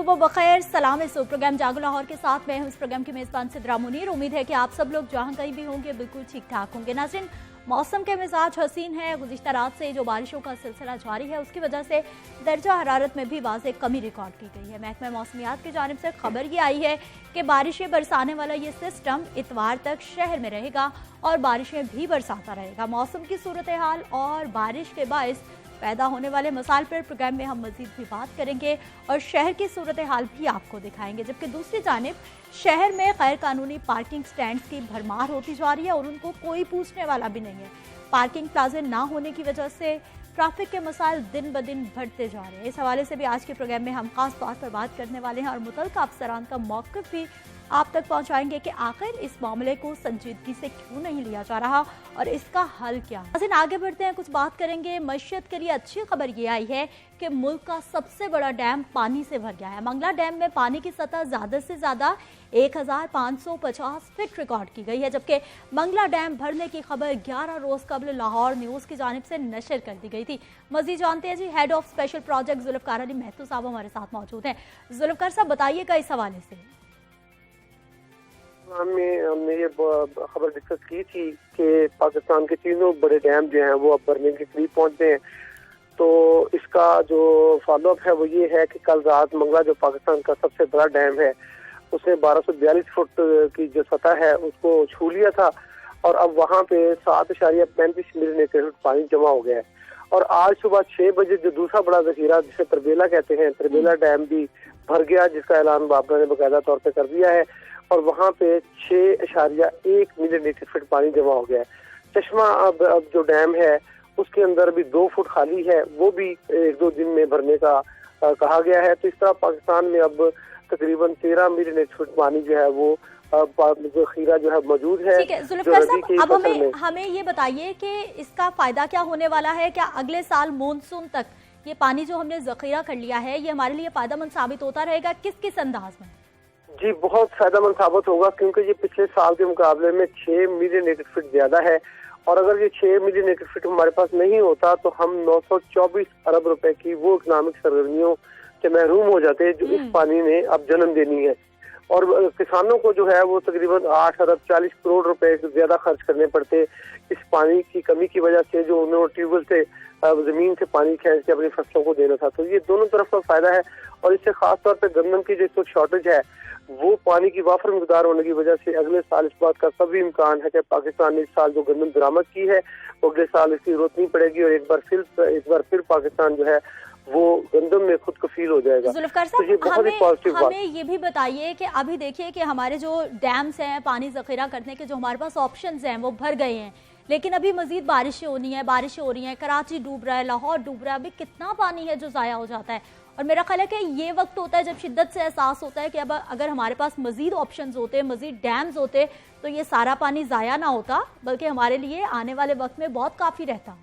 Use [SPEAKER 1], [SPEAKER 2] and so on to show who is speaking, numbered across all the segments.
[SPEAKER 1] सुबह बखैर, सलाम। इस प्रोग्राम जागो लाहौर के साथ मैं हूं इस प्रोग्राम की मेज़बान सिद्रा मुनीर। उम्मीद है कि आप सब लोग जहां कहीं भी होंगे बिल्कुल ठीक ठाक होंगे। नाज़रीन, मौसम के मिजाज हसीन है। गुज़िश्ता रात से जो बारिशों का सिलसिला जारी है उसकी वजह से दर्जा हरारत में भी वाज़े कमी रिकॉर्ड की गई है। महकमा मौसमियात की जानिब से खबर ये आई है कि बारिशें बरसाने वाला ये सिस्टम इतवार तक शहर में रहेगा और बारिशें भी बरसाता रहेगा। मौसम की सूरत हाल और बारिश के बायस पैदा होने वाले मसाइल पर प्रोग्राम में हम मजीद भी बात करेंगे और शहर की सूरत हाल भी आपको दिखाएंगे। जबकि दूसरी जानिब शहर में गैर कानूनी पार्किंग स्टैंड्स की भरमार होती जा रही है और उनको कोई पूछने वाला भी नहीं है। पार्किंग प्लाजे ना होने की वजह से ट्रैफिक के मसाइल दिन ब दिन बढ़ते जा रहे हैं। इस हवाले से भी आज के प्रोग्राम में हम खास तौर पर बात करने वाले हैं और मुतल्लिक़ अफसरान का मौक़िफ़ भी आप तक पहुंचाएंगे कि आखिर इस मामले को संजीदगी से क्यों नहीं लिया जा रहा और इसका हल क्या है। आगे बढ़ते हैं, कुछ बात करेंगे। मईशत के लिए अच्छी खबर ये आई है कि मुल्क का सबसे बड़ा डैम पानी से भर गया है। मंगला डैम में पानी की सतह ज्यादा से ज्यादा 1550 फीट रिकॉर्ड की गई है। जबकि मंगला डैम भरने की खबर 11 रोज कबल लाहौर न्यूज की जानिब से नशर कर दी गई थी। मजीद जानते हैं जी, head of special project Zulfkar Ali Mahtu साहब हमारे साथ मौजूद हैं। जुल्फकार साहब, बताइएगा इस हवाले से।
[SPEAKER 2] हमने ये खबर डिस्कस की थी कि पाकिस्तान के तीनों बड़े डैम जो हैं वो अब भरने के करीब पहुंचते हैं। तो इसका जो फॉलोअप है वो ये है कि कल रात मंगला जो पाकिस्तान का सबसे बड़ा डैम है उसने 1242 फुट की जो सतह है उसको छू लिया था और अब वहाँ पे 7.35 मिलियन फुट पानी जमा हो गया है। और आज सुबह 6 बजे जो दूसरा बड़ा जखीरा जिसे तरबेला कहते हैं, तरबेला डैम भी भर गया, जिसका ऐलान बाबरा ने बाकायदा तौर पर कर दिया है और वहाँ पे 6.1 मिलियन फुट पानी जमा हो गया है। चश्मा अब जो डैम है उसके अंदर भी 2 फुट खाली है, वो भी 1-2 दिन में भरने का कहा गया है। तो इस तरह पाकिस्तान में अब तकरीबन 13 मिलियन फुट पानी जो है वो खीरा जो है मौजूद है।
[SPEAKER 1] ठीक है जुल्फकार साहब, अब हमें ये बताइए कि इसका फायदा क्या होने वाला है। क्या अगले साल मानसून तक ये पानी जो हमने जखीरा कर लिया है ये हमारे लिए फायदेमंद साबित होता रहेगा? किस किस अंदाज में?
[SPEAKER 2] जी, बहुत फायदेमंद साबित होगा क्योंकि ये पिछले साल के मुकाबले में 6 मिलियन एक्रे फीट ज्यादा है और अगर ये 6 मिलियन एक्रे फीट हमारे पास नहीं होता तो हम 924 अरब रुपए की वो इकोनॉमिक सरगर्मियों से महरूम हो जाते जो इस पानी ने अब जन्म देनी है। और किसानों को जो है वो तकरीबन 8 अरब 40 करोड़ रुपए ज्यादा खर्च करने पड़ते इस पानी की कमी की वजह से, जो उन्होंने ट्यूबवेल से जमीन से पानी खींच के अपनी फसलों को देना था। तो ये दोनों तरफ का फायदा है और इससे खास तौर पर गंदम की जो शॉर्टेज है वो पानी की वाफर मिकदार होने की वजह से अगले साल इस बात का कभी इम्कान है कि पाकिस्तान ने इस साल जो गंदम बरामद की है वो अगले साल इसकी जरूरत नहीं पड़ेगी और एक बार फिर पाकिस्तान जो है वो गंदम में खुद कफील हो जाएगा।
[SPEAKER 1] जुल्फकार साहब, तो हमें ये भी बताइए कि अभी देखिए कि हमारे जो डैम्स हैं पानी जखीरा करने के जो हमारे पास ऑप्शंस हैं वो भर गए हैं, लेकिन अभी मजीद बारिशें हो रही हैं। कराची डूब रहा है, लाहौर डूब रहा है। अभी कितना पानी है जो जाया हो जाता है और मेरा ख्याल है कि ये वक्त होता है जब शिद्दत से एहसास होता है कि अब अगर हमारे पास मजीद ऑप्शंस होते, मजीद डैम्स होते तो ये सारा पानी जाया ना होता बल्कि हमारे लिए आने वाले वक्त में बहुत काफी रहता।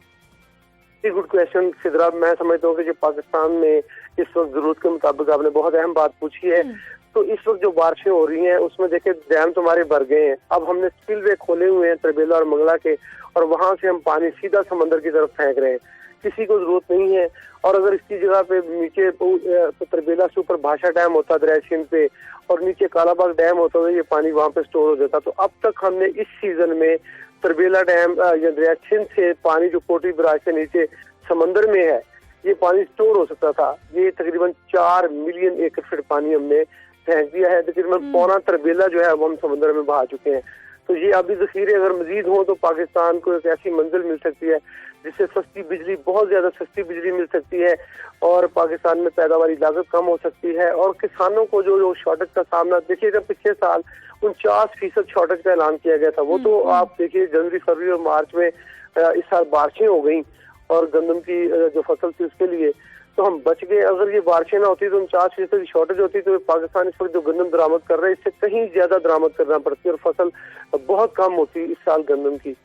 [SPEAKER 2] Good question Sidra. मैं समझता हूँ कि जो पाकिस्तान में इस वक्त जरूरत के मुताबिक आपने बहुत अहम बात पूछी है। तो इस वक्त जो बारिशें हो रही हैं उसमें देखिए डैम तुम्हारे भर गए हैं। अब हमने स्पिलवे खोले हुए हैं तरबेला और मंगला के और वहां से हम पानी सीधा समंदर की तरफ फेंक रहे हैं, किसी को जरूरत नहीं है। और अगर इसकी जगह पे नीचे तरबेला से ऊपर भाषा डैम होता दरिया सिंध पे और नीचे कालाबाग डैम होता तो ये पानी वहां पे स्टोर हो जाता। तो अब तक हमने इस सीजन में तरबेला डैम या दरिया सिंध से पानी जो कोटी बराज से नीचे समंदर में है ये पानी स्टोर हो सकता था। ये तकरीबन 4 मिलियन एकड़ फीट पानी हमने फेंक दिया है। तकरीबन पौना तरबेला जो है वो हम समंदर में बहा चुके हैं। तो ये अभी जखीरे अगर मजीद हो तो पाकिस्तान को एक ऐसी मंजिल मिल सकती है जिससे सस्ती बिजली, बहुत ज्यादा सस्ती बिजली मिल सकती है और पाकिस्तान में पैदावारी लागत कम हो सकती है और किसानों को जो शॉर्टेज का सामना, देखिएगा पिछले साल 49% शॉर्टेज का ऐलान किया गया था, वो तो आप देखिए जनवरी, फरवरी और मार्च में इस साल बारिशें हो गई और गंदम की जो फसल थी उसके लिए तो हम बच गए। अगर ये बारिशें ना होती तो 49% की शॉर्टेज होती तो पाकिस्तान इस वक्त जो गंदम बरामद कर रहे हैं इससे कहीं ज्यादा बरामद करना पड़ती और फसल बहुत कम होती इस साल गंदम की।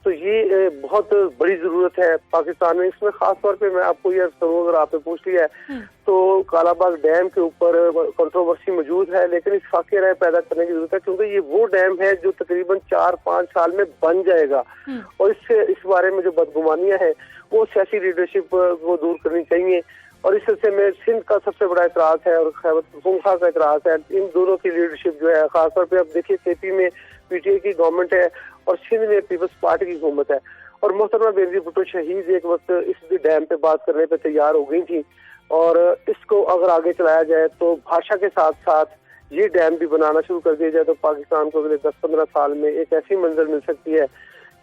[SPEAKER 2] तो ये बहुत बड़ी जरूरत है पाकिस्तान में। इसमें खास तौर पे मैं आपको ये करूँ, अगर आपने पूछ लिया है तो कालाबाग डैम के ऊपर कंट्रोवर्सी मौजूद है, लेकिन इस फाके राय पैदा करने की जरूरत है क्योंकि ये वो डैम है जो तकरीबन 4-5 साल में बन जाएगा और इससे इस बारे में जो बदगुमानियां हैं वो सियासी लीडरशिप को दूर करनी चाहिए اور اس سلسلے میں سندھ کا سب سے بڑا اعتراض ہے اور خیبر پختونخوا کا اعتراض ہے. ان دونوں کی لیڈرشپ جو ہے, خاص طور پہ اب دیکھیے کے پی میں پی ٹی آئی کی گورنمنٹ ہے اور سندھ میں پیپلز پارٹی کی حکومت ہے. اور محترمہ بینظیر بھٹو شہید ایک وقت اس ڈیم پہ بات کرنے پہ تیار ہو گئی تھی, اور اس کو اگر آگے چلایا جائے تو بھاشا کے ساتھ ساتھ یہ ڈیم بھی بنانا شروع کر دیا جائے تو پاکستان کو اگلے 10-15 سال میں ایک ایسی منزل مل سکتی ہے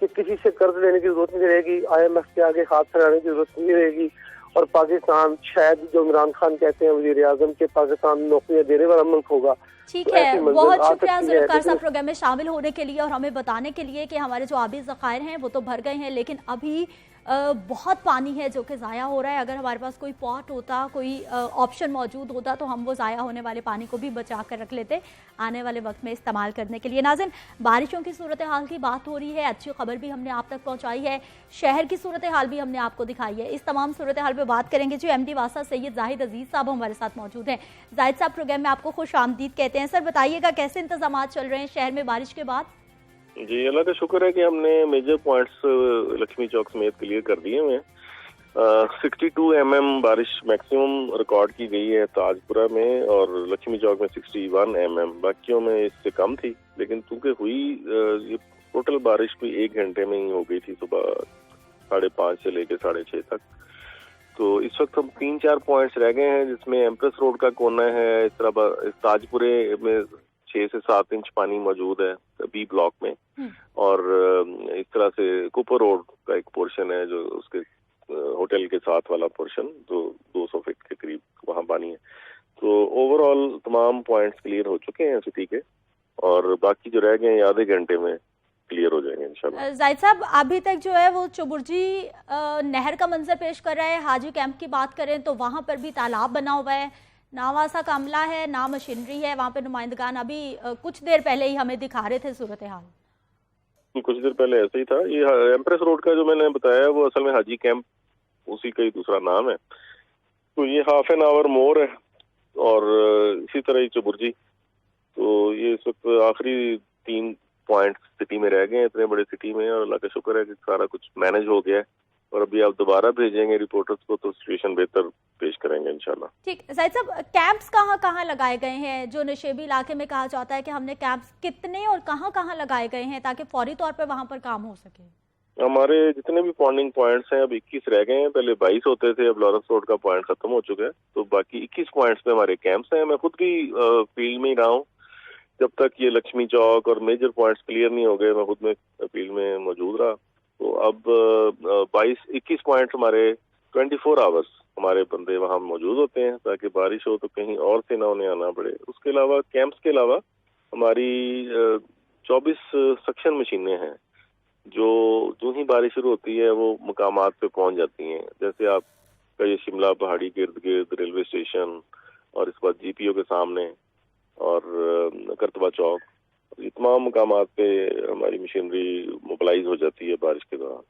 [SPEAKER 2] کہ کسی سے قرض لینے کی ضرورت نہیں رہے گی, آئی ایم ایف کے آگے ہاتھ پھیلانے کی ضرورت نہیں رہے گی, اور پاکستان شاید جو عمران خان کہتے ہیں وزیر اعظم کے پاکستان نوکریاں دینے والا ملک ہوگا.
[SPEAKER 1] ٹھیک ہے, بہت شکریہ ذوالفقار صاحب پروگرام میں شامل ہونے کے لیے اور ہمیں بتانے کے لیے کہ ہمارے جو آبی ذخائر ہیں وہ تو بھر گئے ہیں لیکن ابھی بہت پانی ہے جو کہ ضائع ہو رہا ہے. اگر ہمارے پاس کوئی پاٹ ہوتا, کوئی آپشن موجود ہوتا تو ہم وہ ضائع ہونے والے پانی کو بھی بچا کر رکھ لیتے آنے والے وقت میں استعمال کرنے کے لیے. ناظرین, بارشوں کی صورتحال کی بات ہو رہی ہے, اچھی خبر بھی ہم نے آپ تک پہنچائی ہے, شہر کی صورتحال بھی ہم نے آپ کو دکھائی ہے. اس تمام صورتحال پہ بات کریں گے. جو ایم ڈی واسا سید زاہد عزیز صاحب ہمارے ساتھ موجود ہیں. زاہد صاحب, پروگرام میں آپ کو خوش آمدید کہتے ہیں. سر بتائیے گا کیسے انتظامات چل رہے ہیں شہر میں بارش کے بعد؟
[SPEAKER 3] جی, اللہ کا شکر ہے کہ ہم نے میجر پوائنٹس لکشمی چوک سمیت کلیئر کر دیے ہوئے ہیں. 62 mm بارش میکسیمم ریکارڈ کی گئی ہے تاج پورہ میں اور لکشمی چوک میں 61 mm, باقیوں میں اس سے کم تھی. لیکن چونکہ ہوئی یہ ٹوٹل بارش بھی 1 گھنٹے میں ہی ہو گئی تھی, صبح 5:30 سے لے کے 6:30 تک. تو اس وقت ہم 3-4 پوائنٹس رہ گئے ہیں جس میں ایمپریس روڈ کا کونا ہے, اس طرح تاج پورے میں 6 سے 7 انچ پانی موجود ہے بی بلاک میں, اور اس طرح سے کوپر روڈ کا ایک پورشن ہے جو اس کے ہوٹل کے ساتھ والا پورشن جو 200 فٹ کے قریب وہاں پانی ہے. تو اوور آل تمام پوائنٹس کلیئر ہو چکے ہیں سٹی کے, اور باقی جو رہ گئے ہیں آدھے گھنٹے میں کلیئر ہو جائیں گے انشاءاللہ.
[SPEAKER 1] زاہد صاحب, ابھی تک جو ہے وہ چبرجی نہر کا منظر پیش کر رہا ہے. حاجی کیمپ کی بات کریں تو وہاں پر بھی تالاب بنا ہوا ہے, نہ واسا کا عملہ ہے نہ مشینری ہے, وہاں پہ نمائندگان ابھی کچھ دیر پہلے ہی ہمیں دکھا رہے تھے صورتحال.
[SPEAKER 3] کچھ دیر پہلے ایسے ہی تھا. یہ ایمپریس روڈ کا جو میں نے بتایا وہ اصل میں حاجی کیمپ اسی کا ہی دوسرا نام ہے. تو یہ ہاف این آور مور ہے, اور اسی طرح ہی چبرجی. تو یہ اس وقت آخری 3 پوائنٹ سٹی میں رہ گئے ہیں, اتنے بڑے سٹی میں, اور اللہ کا شکر ہے کہ سارا کچھ مینج ہو گیا ہے. اور ابھی آپ دوبارہ بھیجیں گے رپورٹرز کو تو سچویشن بہتر پیش کریں گے انشاءاللہ.
[SPEAKER 1] ٹھیک. زاہد صاحب, کیمپس کہاں کہاں لگائے گئے ہیں جو نشیبی علاقے میں کہا جاتا ہے کہ ہم نے کیمپس کتنے اور کہاں کہاں لگائے گئے ہیں تاکہ فوری طور پہ وہاں پر کام ہو سکے؟
[SPEAKER 3] ہمارے جتنے بھی پونڈنگ پوائنٹس ہیں اب 21 رہ گئے ہیں. پہلے 22 ہوتے تھے, اب لارنس روڈ کا پوائنٹ ختم ہو چکا ہے. تو باقی 21 پوائنٹس پہ ہمارے کیمپس ہیں. میں خود بھی فیلڈ میں ہی رہا ہوں جب تک یہ لکشمی چوک اور میجر پوائنٹس کلیئر نہیں ہو گئے. میں خود میں فیلڈ میں موجود رہا. تو اب 21 پوائنٹس ہمارے 24 آورس ہمارے بندے وہاں موجود ہوتے ہیں تاکہ بارش ہو تو کہیں اور سے نہ انہیں آنا پڑے. اس کے علاوہ کیمپس کے علاوہ ہماری 24 سکشن مشینیں ہیں جو ہی بارش شروع ہوتی ہے وہ مقامات پہ پہنچ جاتی ہیں. جیسے آپ کا یہ شملہ پہاڑی کے ارد گرد ریلوے اسٹیشن, اور اس کے بعد جی پی او کے سامنے, اور کرتبہ چوک, یہ تمام مقامات پہ ہماری مشینری موبلائز ہو جاتی ہے بارش کے دوران.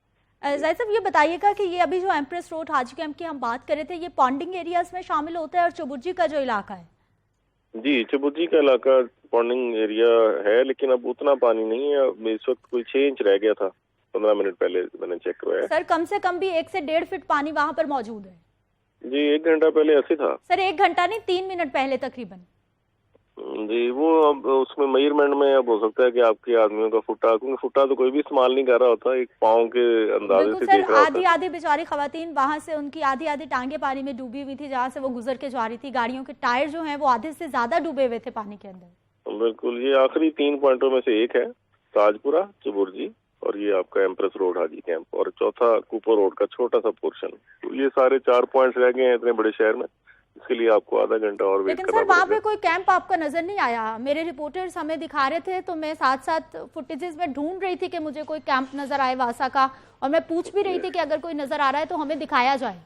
[SPEAKER 1] زاہد صاحب, یہ بتائیے گا کہ یہ ابھی جو ایمپریس روڈ حاجی کیمپ کی ہم بات کر رہے تھے یہ پونڈنگ ایریاز میں شامل ہوتا ہے اور چبرجی کا جو علاقہ ہے؟
[SPEAKER 3] جی, چبرجی کا علاقہ پونڈنگ ایریا ہے, لیکن اب اتنا پانی نہیں ہے. اس وقت کوئی 6 انچ رہ گیا تھا 15 منٹ پہلے میں نے چیک کروایا.
[SPEAKER 1] سر کم سے کم بھی 1 سے 1.5 فٹ پانی وہاں پر موجود ہے.
[SPEAKER 3] جی, 1 گھنٹہ پہلے ایسے تھا.
[SPEAKER 1] سر 1 گھنٹہ نہیں, 3 منٹ پہلے تقریباً.
[SPEAKER 3] جی, وہ اب اس میں میئرمنٹ میں اب ہو سکتا ہے کہ آپ کے آدمیوں کا فٹا, کیونکہ فٹا تو کوئی بھی استعمال نہیں کر رہا ہوتا, ایک پاؤں کے اندازے سے دیکھ رہا ہوتا ہے.
[SPEAKER 1] آدھی بیچاری خواتین وہاں سے, ان کی آدھی ٹانگیں پانی میں ڈوبی ہوئی تھی جہاں سے وہ گزر کے جا رہی تھی. گاڑیوں کے ٹائر جو ہیں وہ آدھے سے زیادہ ڈوبے ہوئے تھے پانی کے اندر.
[SPEAKER 3] بالکل, یہ آخری 3 پوائنٹوں میں سے ایک ہے تاج پورہ, چبرجی, اور یہ آپ کا ایمپریس روڈ حاجی کیمپ, اور چوتھا کوپر روڈ کا چھوٹا سا پورشن. تو یہ سارے 4 پوائنٹس رہ گئے ہیں اتنے بڑے شہر میں. اس کے لیے آپ کو آدھا گھنٹہ اور ویٹ کرنا پڑے گا.
[SPEAKER 1] لیکن سر وہاں پہ کوئی کیمپ آپ کا نظر نہیں آیا. میرے رپورٹرز ہمیں دکھا رہے تھے تو میں ساتھ ساتھ فوٹیجز میں ڈھونڈ رہی تھی کہ مجھے کوئی کیمپ نظر آئے واسا کا, اور میں پوچھ بھی رہی تھی کہ اگر کوئی نظر آ رہا ہے تو ہمیں دکھایا جائے.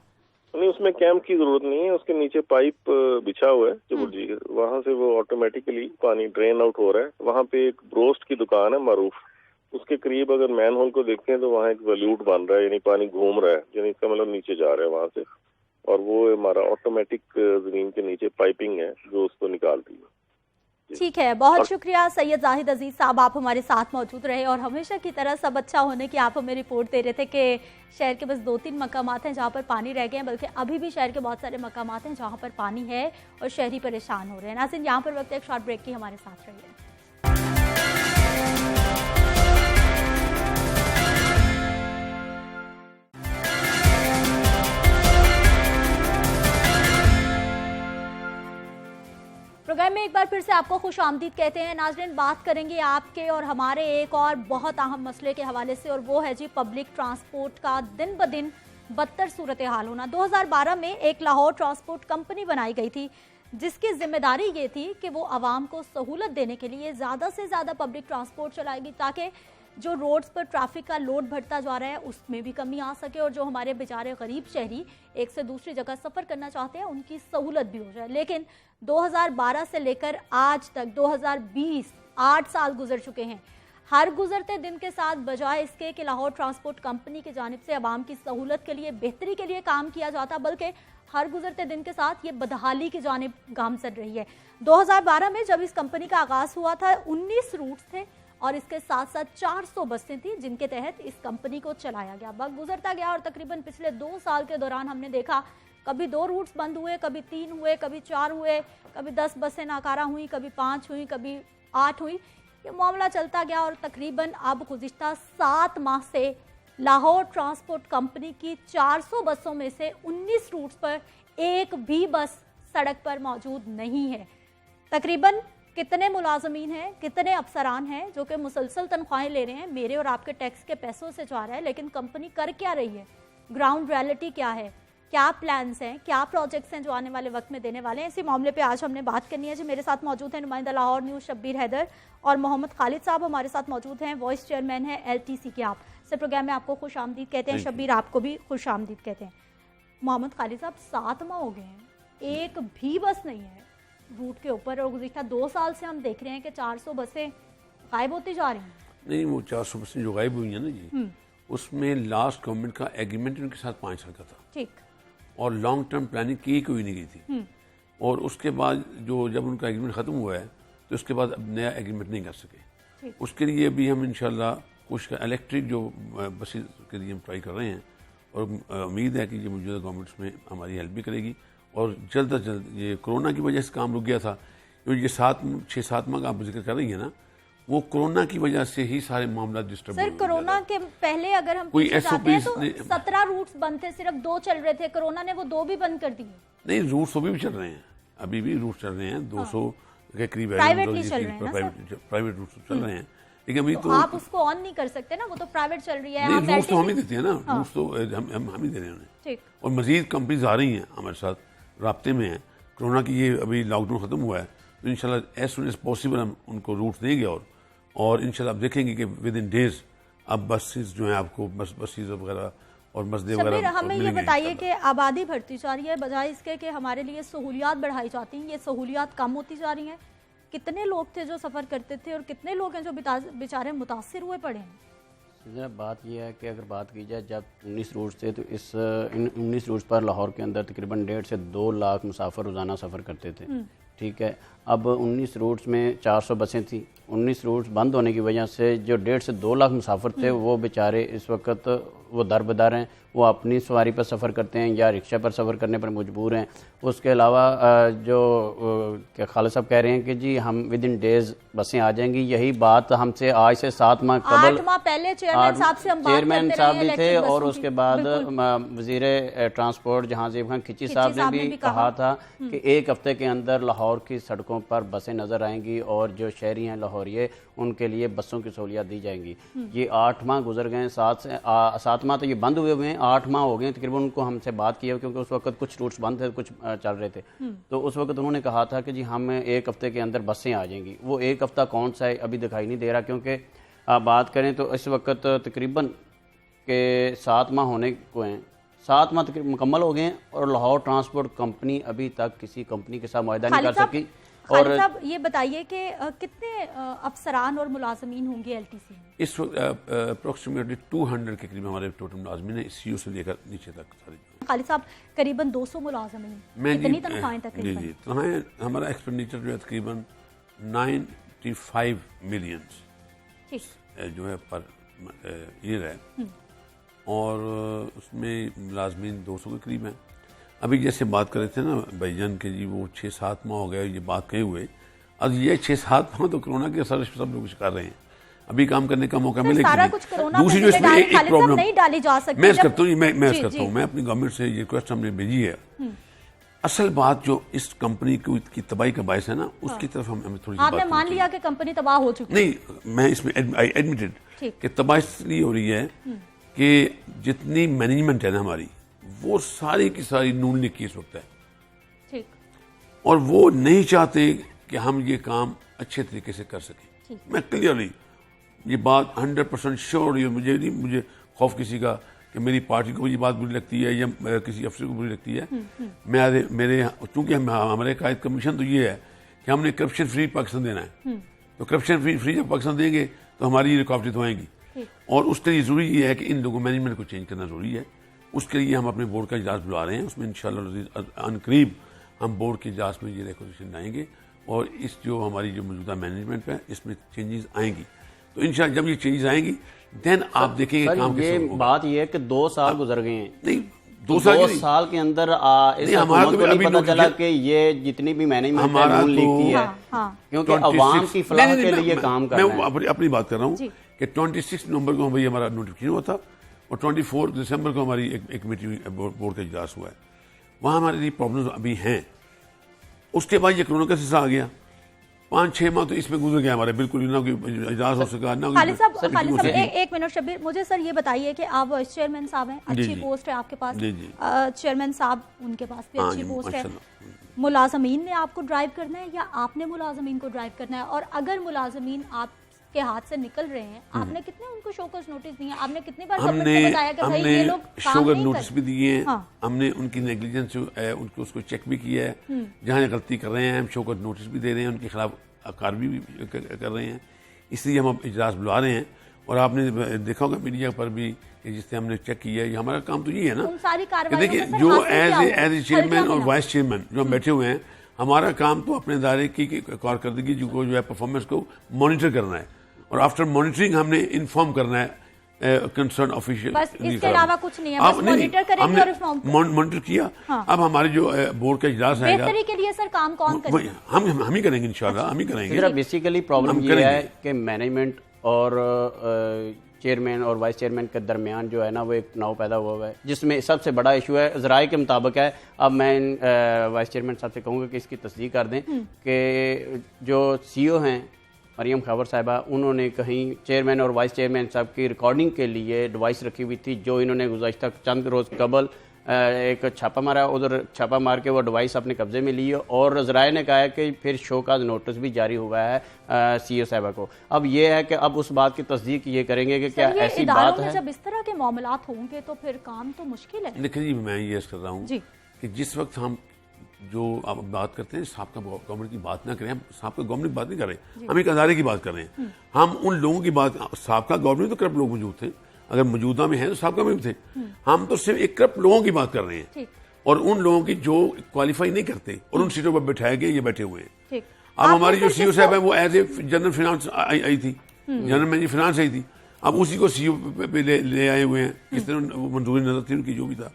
[SPEAKER 3] نہیں, اس میں کیمپ کی ضرورت نہیں ہے. اس کے نیچے پائپ بچھا ہوا ہے چبرجی کے, وہاں سے وہ آٹومیٹیکلی پانی ڈرین آؤٹ ہو رہا ہے. وہاں پہ ایک بروسٹ کی دکان ہے معروف, اس کے قریب اگر مین ہول کو دیکھتے ہیں تو وہاں ایک ویلیوٹ بن رہا ہے, یعنی پانی گھوم رہا ہے, یعنی اس کا مطلب نیچے جا رہا ہے وہاں سے. اور وہ ہمارا آٹومیٹک زمین کے نیچے پائپنگ ہے جو اس کو نکالتی ہے.
[SPEAKER 1] ٹھیक है, बहुत शुक्रिया सैयद जाहिद अजीज साहब, आप हमारे साथ मौजूद रहे और हमेशा की तरह सब अच्छा होने की आप हमें रिपोर्ट दे रहे थे कि शहर के बस 2-3 मकामात हैं जहाँ पर पानी रह गए हैं, बल्कि अभी भी शहर के बहुत सारे मकामात हैं जहाँ पर पानी है और शहरी परेशान हो रहे हैं। नाज़रीन, यहाँ पर वक्त एक शॉर्ट ब्रेक की, हमारे साथ रहिए। प्रोग्राम में एक बार फिर से आपको खुश आमदीद कहते हैं। नाज़रीन, बात करेंगे आपके और हमारे एक और बहुत अहम मसले के हवाले से, और वो है जी पब्लिक ट्रांसपोर्ट का दिन ब दिन बदतर सूरत हाल होना। 2012 में एक लाहौर ट्रांसपोर्ट कंपनी बनाई गई थी जिसकी जिम्मेदारी ये थी कि वो आवाम को सहूलत देने के लिए ज़्यादा से ज़्यादा पब्लिक ट्रांसपोर्ट चलाएगी ताकि जो रोड्स पर ट्रैफिक का लोड बढ़ता जा रहा है उसमें भी कमी आ सके और जो हमारे बेचारे गरीब शहरी एक से दूसरी जगह सफ़र करना चाहते हैं उनकी सहूलत भी हो जाए। लेकिन 2012 से लेकर आज तक 2020 8 साल गुजर चुके हैं। हर गुजरते दिन के साथ बजाय इसके कि लाहौर ट्रांसपोर्ट कंपनी की जानिब से आवाम की सहूलत के लिए, बेहतरी के लिए काम किया जाता, बल्कि हर गुजरते दिन के साथ ये बदहाली की जानिब गामजन रही है। 2012 में जब इस कंपनी का आगाज़ हुआ था 19 रूट्स थे और इसके साथ साथ 400 बसें थी जिनके तहत इस कंपनी को चलाया गया। वक्त गुजरता गया और तकरीबन पिछले 2 साल के दौरान हमने देखा कभी 2 रूट्स बंद हुए, कभी 3 हुए, कभी 4 हुए, कभी 10 बसें नाकारा हुई, कभी 5 हुई, कभी 8 हुई। ये मामला चलता गया और तकरीबन अब गुज़िश्ता 7 माह से लाहौर ट्रांसपोर्ट कंपनी की 400 बसों में से 19 रूट्स पर एक भी बस सड़क पर मौजूद नहीं है। तकरीबन कितने मुलाजमीन हैं, कितने अफसरान हैं जो कि मुसलसल तनख्वाहें ले रहे हैं, मेरे और आपके टैक्स के पैसों से जा रहा है, लेकिन कंपनी कर क्या रही है, ग्राउंड रियलिटी क्या है, क्या प्लान्स हैं, क्या प्रोजेक्ट्स हैं जो आने वाले वक्त में देने वाले हैं, इसी मामले पे आज हमने बात करनी है। जी, मेरे साथ मौजूद हैं नुमाइंदा लाहौर न्यूज़ शब्बीर हैदर और मोहम्मद खालिद साहब हमारे साथ मौजूद हैं, वाइस चेयरमैन हैं LTC के। आप से प्रोग्राम में आपको खुश आमदीद कहते हैं। शब्बीर, आपको भी खुश आमदीद कहते हैं। मोहम्मद खालिद साहब, 7 माह हो गए हैं, एक भी बस नहीं है रूट के ऊपर और गुज़िश्ता 2 साल से हम देख रहे हैं कि 400 बसें गायब होती जा रही हैं।
[SPEAKER 4] नहीं, वो 400 बसें जो गायब हुई हैं ना जी, उसमें लास्ट गवर्नमेंट का एग्रीमेंट उनके साथ 5 साल का था, ठीक, और लॉन्ग टर्म प्लानिंग की कोई नहीं गई थी। और उसके बाद जो जब उनका एग्रीमेंट ख़त्म हुआ है तो उसके बाद अब नया एग्रीमेंट नहीं कर सके। उसके लिए भी हम इंशाल्लाह कुछ इलेक्ट्रिक जो बसेस के लिए हम ट्राई कर रहे हैं और उम्मीद है कि ये मौजूदा गवर्नमेंट्स में हमारी हेल्प भी करेगी। और जल्द अज जल्द, ये कोरोना की वजह से काम रुक गया था, ये 6-7 माह का आप जिक्र कर रही है ना, वो कोरोना की वजह से ही सारे मामला डिस्टर्ब
[SPEAKER 1] सर, कोरोना के पहले अगर हम पीछे जाते हैं तो 17 रूट्स बंद थे, सिर्फ 2 चल रहे थे। कोरोना ने वो 2 भी बंद कर दिए।
[SPEAKER 4] नहीं, रूट्स अभी भी चल रहे हैं, अभी भी रूट चल रहे हैं, 200 के करीब
[SPEAKER 1] प्राइवेट रूट चल रहे
[SPEAKER 4] हैं, लेकिन अभी तो
[SPEAKER 1] आप उसको ऑन नहीं कर सकते ना, वो तो प्राइवेट चल रही है।
[SPEAKER 4] रूट्स तो हम ही देते हैं ना, रूट्स तो हम ही दे रहे हैं उन्हें, और मजीद कंपनीज आ रही हैं हमारे साथ राब्ते में हैं। कोरोना की ये अभी लॉकडाउन ख़त्म हुआ है तो इंशाल्लाह एज सुन एज पॉसिबल हम उनको रूट्स देंगे और इंशाल्लाह आप देखेंगे कि विद इन डेज अब बसेस जो हैं आपको बसेस वगैरह और मस्जिद वगैरह।
[SPEAKER 1] हमें ये बताइए कि आबादी बढ़ती जा रही है, बजाय इसके कि हमारे लिए सहूलियात बढ़ाई जाती हैं, ये सहूलियात कम होती जा रही हैं। कितने लोग थे जो सफ़र करते थे और कितने लोग हैं जो बेचारे मुतासिर हुए पड़े हैं?
[SPEAKER 5] बात यह है कि अगर बात की जाए, जब 19 रूट्स थे तो इन 19 रूट्स पर लाहौर के अंदर तकरीबन 1.5 से 2 लाख मुसाफिर रोज़ाना सफ़र करते थे। ठीक है, अब 19 रूट्स में 400 बसें थी। 19 रूट्स बंद होने की वजह से जो 1.5 से 2 लाख मुसाफिर थे वो बेचारे इस वक्त वो दरबदर हैं, वो अपनी सवारी पर सफ़र करते हैं या रिक्शा पर सफ़र करने पर मजबूर हैं। उसके अलावा जो क्या खालिद साहब कह रहे हैं कि जी हम विद इन डेज बसें आ जाएंगी, यही बात हमसे आज से 7 माह कबल
[SPEAKER 1] 8 माह पहले चेयरमैन साहब से हम बात
[SPEAKER 5] चेयरमैन साहब भी थे और उसके बाद वज़ीर ट्रांसपोर्ट जहांजीब खान खिची साहब ने भी कहा था कि 1 हफ्ते के अंदर लाहौर की सड़कों पर बसें नज़र आएंगी और जो शहरी हैं लाहौरिये उनके लिए बसों की सहूलियत दी जाएंगी। ये 8 माह गुजर गए, 7 माह तो ये बंद हुए हैं, 8 माह हो गए तकरीबन उनको हमसे बात की है, क्योंकि उस वक्त कुछ रूट्स बंद थे, कुछ चल रहे थे। तो उस वक्त उन्होंने कहा था कि जी हम 1 हफ्ते के अंदर बसें आ जाएंगी। वो 1 हफ्ता कौन सा है अभी दिखाई नहीं दे रहा, क्योंकि आप बात करें तो इस वक्त तकरीबन के 7 माह होने को हैं, 7 माह तकरीबन मुकम्मल हो गए हैं और लाहौर ट्रांसपोर्ट कंपनी अभी तक किसी कंपनी के साथ मुआहदा नहीं कर सकी।
[SPEAKER 1] और साहब ये बताइए कि कितने अफसरान और मुलाजमीन होंगे LTC में?
[SPEAKER 4] इस वक्त अप्रोक्सीमेटली 200 के करीब हमारे टोटल मुलाजमीन है, CEO से लेकर नीचे तक सारे।
[SPEAKER 1] खालिद साहब, करीबन 200 मुलाजमीन, कितनी तनख्वाहें तकरीबन?
[SPEAKER 4] जी, तनख्वाहें हमारा एक्सपेंडिचर जो है तकरीबन 95 ملین جو ہے پر ایئر ہے، اور اس میں ملازمین 200 کے قریب ہیں. ابھی جیسے بات کر رہے تھے نا بھائی جان کہ جی وہ 6-7 ماہ ہو گئے یہ بات کہے ہوئے، اب یہ 6-7 ماہ تو کرونا کے اثر سب لوگ شکار رہے ہیں. ابھی کام کرنے کا موقع ملے گا. دوسری جو اس میں ایک پرابلم میں کرتا ہوں، میں کرتا ہوں، میں اپنی گورنمنٹ سے یہ ریکویسٹ ہم نے بھیجی ہے. اصل بات جو اس کمپنی کی تباہی کا باعث ہے نا، اس کی طرف ہمیں تھوڑی سی
[SPEAKER 1] آپ نے مان لیا کہ کمپنی تباہ ہو چکی؟
[SPEAKER 4] نہیں، میں اس میں ایڈمیٹڈ کہ تباہ اس لیے ہو رہی ہے کہ جتنی مینجمنٹ ہے نا ہماری، وہ ساری کی ساری نون لیگ کی اس وقت ہے، اور وہ نہیں چاہتے کہ ہم یہ کام اچھے طریقے سے کر سکیں. میں کلیئرلی یہ بات 100% شیور، مجھے خوف کسی کا کہ میری پارٹی کو یہ بات بری لگتی ہے یا کسی افسر کو بری لگتی ہے. میرے چونکہ ہمارے قائد کا مشن تو یہ ہے کہ ہم نے کرپشن فری پاکستان دینا ہے، تو کرپشن فری جب پاکستان دیں گے تو ہماری یہ رکاوٹیں تو آئیں گی، اور اس کے لیے ضروری یہ ہے کہ ان لوگوں مینجمنٹ کو چینج کرنا ضروری ہے. اس کے لیے ہم اپنے بورڈ کا اجلاس بلا رہے ہیں، اس میں انشاءاللہ ان قریب ہم بورڈ کے اجلاس میں یہ ریکوزیشن لائیں گے، اور اس جو ہماری جو موجودہ مینجمنٹ ہے اس میں چینجز آئیں گی. تو انشاءاللہ جب یہ چینجز آئیں گی دین آپ دیکھیں گے کام کیسے ہوگا.
[SPEAKER 5] بات یہ ہے کہ 2 سال گزر گئے ہیں.
[SPEAKER 4] نہیں،
[SPEAKER 5] 2 سال کے اندر اس حکومت کو نہیں پتا چلا کہ یہ جتنی بھی مینجمنٹ ہے نون لیگ کی ہے، کیونکہ عوام کی فلاح کے لیے کام کر رہے ہیں.
[SPEAKER 4] میں اپنی بات کر رہا ہوں کہ 26 نومبر کو ہمارا نوٹیفکیشن ہوا تھا، اور 24 دسمبر کو ہماری ایک میٹنگ بورڈ کا اجلاس ہوا ہے. وہاں ہمارے لیے پرابلمز ابھی ہیں. اس کے بعد یہ کرونا کا سلسلہ آ گیا، 5-6 ماہ تو اس میں گزر گیا ہمارے، بالکل نہ کوئی اجلاس ہو سکا نہ.
[SPEAKER 1] خالد صاحب ایک منٹ شبیر، مجھے سر یہ بتائیے کہ آپ وائس چیئرمین صاحب ہیں، اچھی پوسٹ ہے آپ کے پاس، چیئرمین صاحب ان کے پاس بھی اچھی پوسٹ ہے. ملازمین نے آپ کو ڈرائیو کرنا ہے یا آپ نے ملازمین کو ڈرائیو کرنا ہے؟ اور اگر ملازمین آپ کے ہاتھ سے نکل رہے ہیں، آپ نے کتنے ان کو شوکز نوٹس دیے ہیں؟ آپ نے کتنی بار گورنمنٹ کو بتایا کہ بھائی یہ لوگ کام نہیں
[SPEAKER 4] شوکز نوٹس بھی دیے ہیں، ہم نے ان کی نیگلیجنس ان کو اس کو چیک بھی کیا ہے، جہاں غلطی کر رہے ہیں ہم شوکز نوٹس بھی دے رہے ہیں، ان کے خلاف کارروائی بھی کر رہے ہیں. اس لیے ہم اجلاس بلا رہے ہیں، اور آپ نے دیکھا ہوگا میڈیا پر بھی جس سے ہم نے چیک کیا ہے. ہمارا کام تو یہ ہے نا، دیکھیے جو ایز اے چیئرمین اور وائس چیئرمین جو ہم بیٹھے ہوئے ہیں، ہمارا کام تو اپنے ادارے کی کارکردگی جو ہے پرفارمنس کو مانیٹر کرنا ہے، اور آفٹر مانیٹرنگ ہم نے انفارم کرنا ہے کنسرن آفیشیل.
[SPEAKER 1] بس اس کے علاوہ کچھ نہیں ہے، بس مانیٹر کریں گے اور انفارم
[SPEAKER 4] مانیٹر کیا. اب ہمارے جو بورڈ کا اجلاس آئے گا،
[SPEAKER 1] بہتری کے لیے سر کام کون کرے گا؟
[SPEAKER 4] ہم ہی کریں گے انشاءاللہ، ہم ہی کریں گے.
[SPEAKER 5] بیسیکلی پرابلم یہ ہے کہ مینجمنٹ اور چیئرمین اور وائس چیئرمین کے درمیان جو ہے نا وہ ایک ناؤ پیدا ہوا ہے، جس میں سب سے بڑا ایشو ہے ذرائع کے مطابق ہے. اب میں وائس چیئرمین صاحب سے کہوں گا کہ اس کی تصدیق کر دیں کہ جو سی او ہیں مریم خاور صاحبہ، انہوں نے کہیں چیئرمین اور وائس چیئرمین صاحب کی ریکارڈنگ کے لیے ڈیوائس رکھی ہوئی تھی، جو انہوں نے گزشتہ چند روز قبل ایک چھاپہ مارا، ادھر چھاپہ مار کے وہ ڈیوائس اپنے قبضے میں لی ہے، اور ذرائع نے کہا ہے کہ پھر شو کاز نوٹس بھی جاری ہوا ہے سی او صاحبہ کو. اب یہ ہے کہ اب اس بات کی تصدیق یہ کریں گے کہ کیا ایسی بات ہے؟
[SPEAKER 1] جب اس طرح کے معاملات ہوں گے تو پھر کام تو مشکل ہے.
[SPEAKER 4] دیکھیں جی، میں یہ کر رہا ہوں کہ جس وقت ہم جو آپ بات کرتے ہیں سابقہ گورنمنٹ کی بات نہ کریں، ہم سابقہ گورنمنٹ کی بات نہیں کر رہے، ہم ایک ادارے کی بات کر رہے ہیں. ہم ان لوگوں کی بات، سابقہ گورنمنٹ تو کرپٹ لوگ موجود تھے، اگر موجودہ میں ہیں تو سابقہ میں بھی تھے. ہم تو صرف ایک کرپٹ لوگوں کی بات کر رہے ہیں، اور ان لوگوں کی جو کوالیفائی نہیں کرتے اور ان سیٹوں پر بٹھائے گئے یہ بیٹھے ہوئے ہیں. اب ہماری جو سی او صاحب ہے وہ ایز اے جنرل فائنانس آئی تھی، جنرل مینیجر فائنانس آئی تھی، اب اسی کو سی او پہ لے آئے ہوئے ہیں، کس طرح منظوری نظر تھی ان کی جو بھی تھا.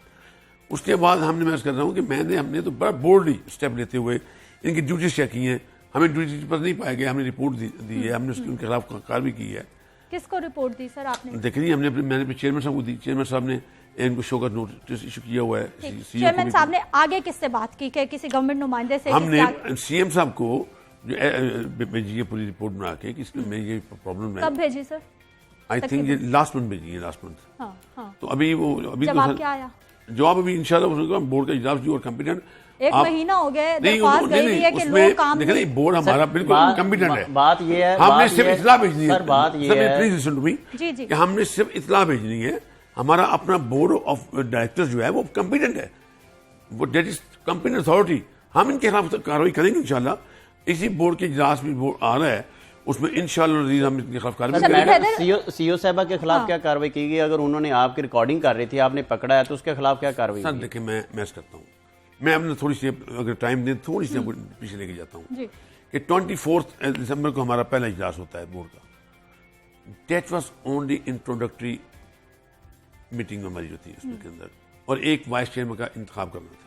[SPEAKER 4] اس کے بعد ہم نے میں کر رہا ہوں کہ ہم نے تو بڑا بولڈلی اسٹیپ لیتے ہوئے ان کی ڈیوٹیز چیک کی ہیں. ہمیں ڈیوٹی پر نہیں پائے گئے، ہم نے رپورٹ دی ہے، ہم نے ان کے خلاف کارروائی کی ہے.
[SPEAKER 1] کس کو رپورٹ دی سر آپ نے؟
[SPEAKER 4] دیکھ لیجیے، میں نے اپنے چیئرمین صاحب کو دی، چیئرمین صاحب نے ان کو شو کا نوٹس ایشو کیا ہوا ہے.
[SPEAKER 1] چیئرمین صاحب نے آگے کس سے بات کی کہ کسی گورنمنٹ نمائندے سے؟
[SPEAKER 4] ہم نے سی ایم صاحب کو جو بھیجی ہے پوری رپورٹ بنا کے کہ اس میں یہ پرابلم ہے.
[SPEAKER 1] کب بھیجی سر؟
[SPEAKER 4] آئی تھنک یہ لاسٹ منتھ بھیجی ہے، لاسٹ منتھ. تو ابھی
[SPEAKER 1] جواب کیا آیا؟
[SPEAKER 4] جواب ابھی انشاءاللہ بورڈ کا اجلاس جو اور کمپیٹنٹ
[SPEAKER 1] ایک مہینہ ہو گیا درخواست گئی ہوئی ہے کہ لوگ کام
[SPEAKER 4] دیکھیں. بورڈ ہمارا بالکل کمپیٹنٹ ہے.
[SPEAKER 5] بات یہ ہے
[SPEAKER 4] ہم نے صرف اطلاع بھیجنی ہے.
[SPEAKER 5] بات یہ ہے
[SPEAKER 4] پلیز لسن ٹو می کہ ہم نے صرف اطلاع بھیجنی ہے. ہمارا اپنا بورڈ آف ڈائریکٹر جو ہے وہ کمپیٹنٹ ہے، وہ دیٹ از کمپیٹنٹ اتھارٹی. ہم ان کے خلاف کارروائی کریں گے انشاءاللہ. اسی بورڈ کے اجلاس میں بورڈ آ رہا ہے، اس میں انشاءاللہ ہم ان کے خلاف کارروائی.
[SPEAKER 5] سی او صاحبہ کے خلاف کیا کارروائی کی گئی؟ اگر انہوں نے آپ کی ریکارڈنگ کر رہی تھی، آپ نے پکڑا ہے، تو اس کے خلاف کیا کارروائی؟
[SPEAKER 4] سر دیکھیں، میں کرتا ہوں، میں اپنے تھوڑی سی اگر ٹائم دیں تھوڑی سی پیچھے لے کے جاتا ہوں کہ 24 دسمبر کو ہمارا پہلا اجلاس ہوتا ہے بورڈ کا. That was only introductory meeting ہماری جو تھی اس میں کے اندر, اور ایک وائس چیئرمین کا انتخاب کرنا تھا.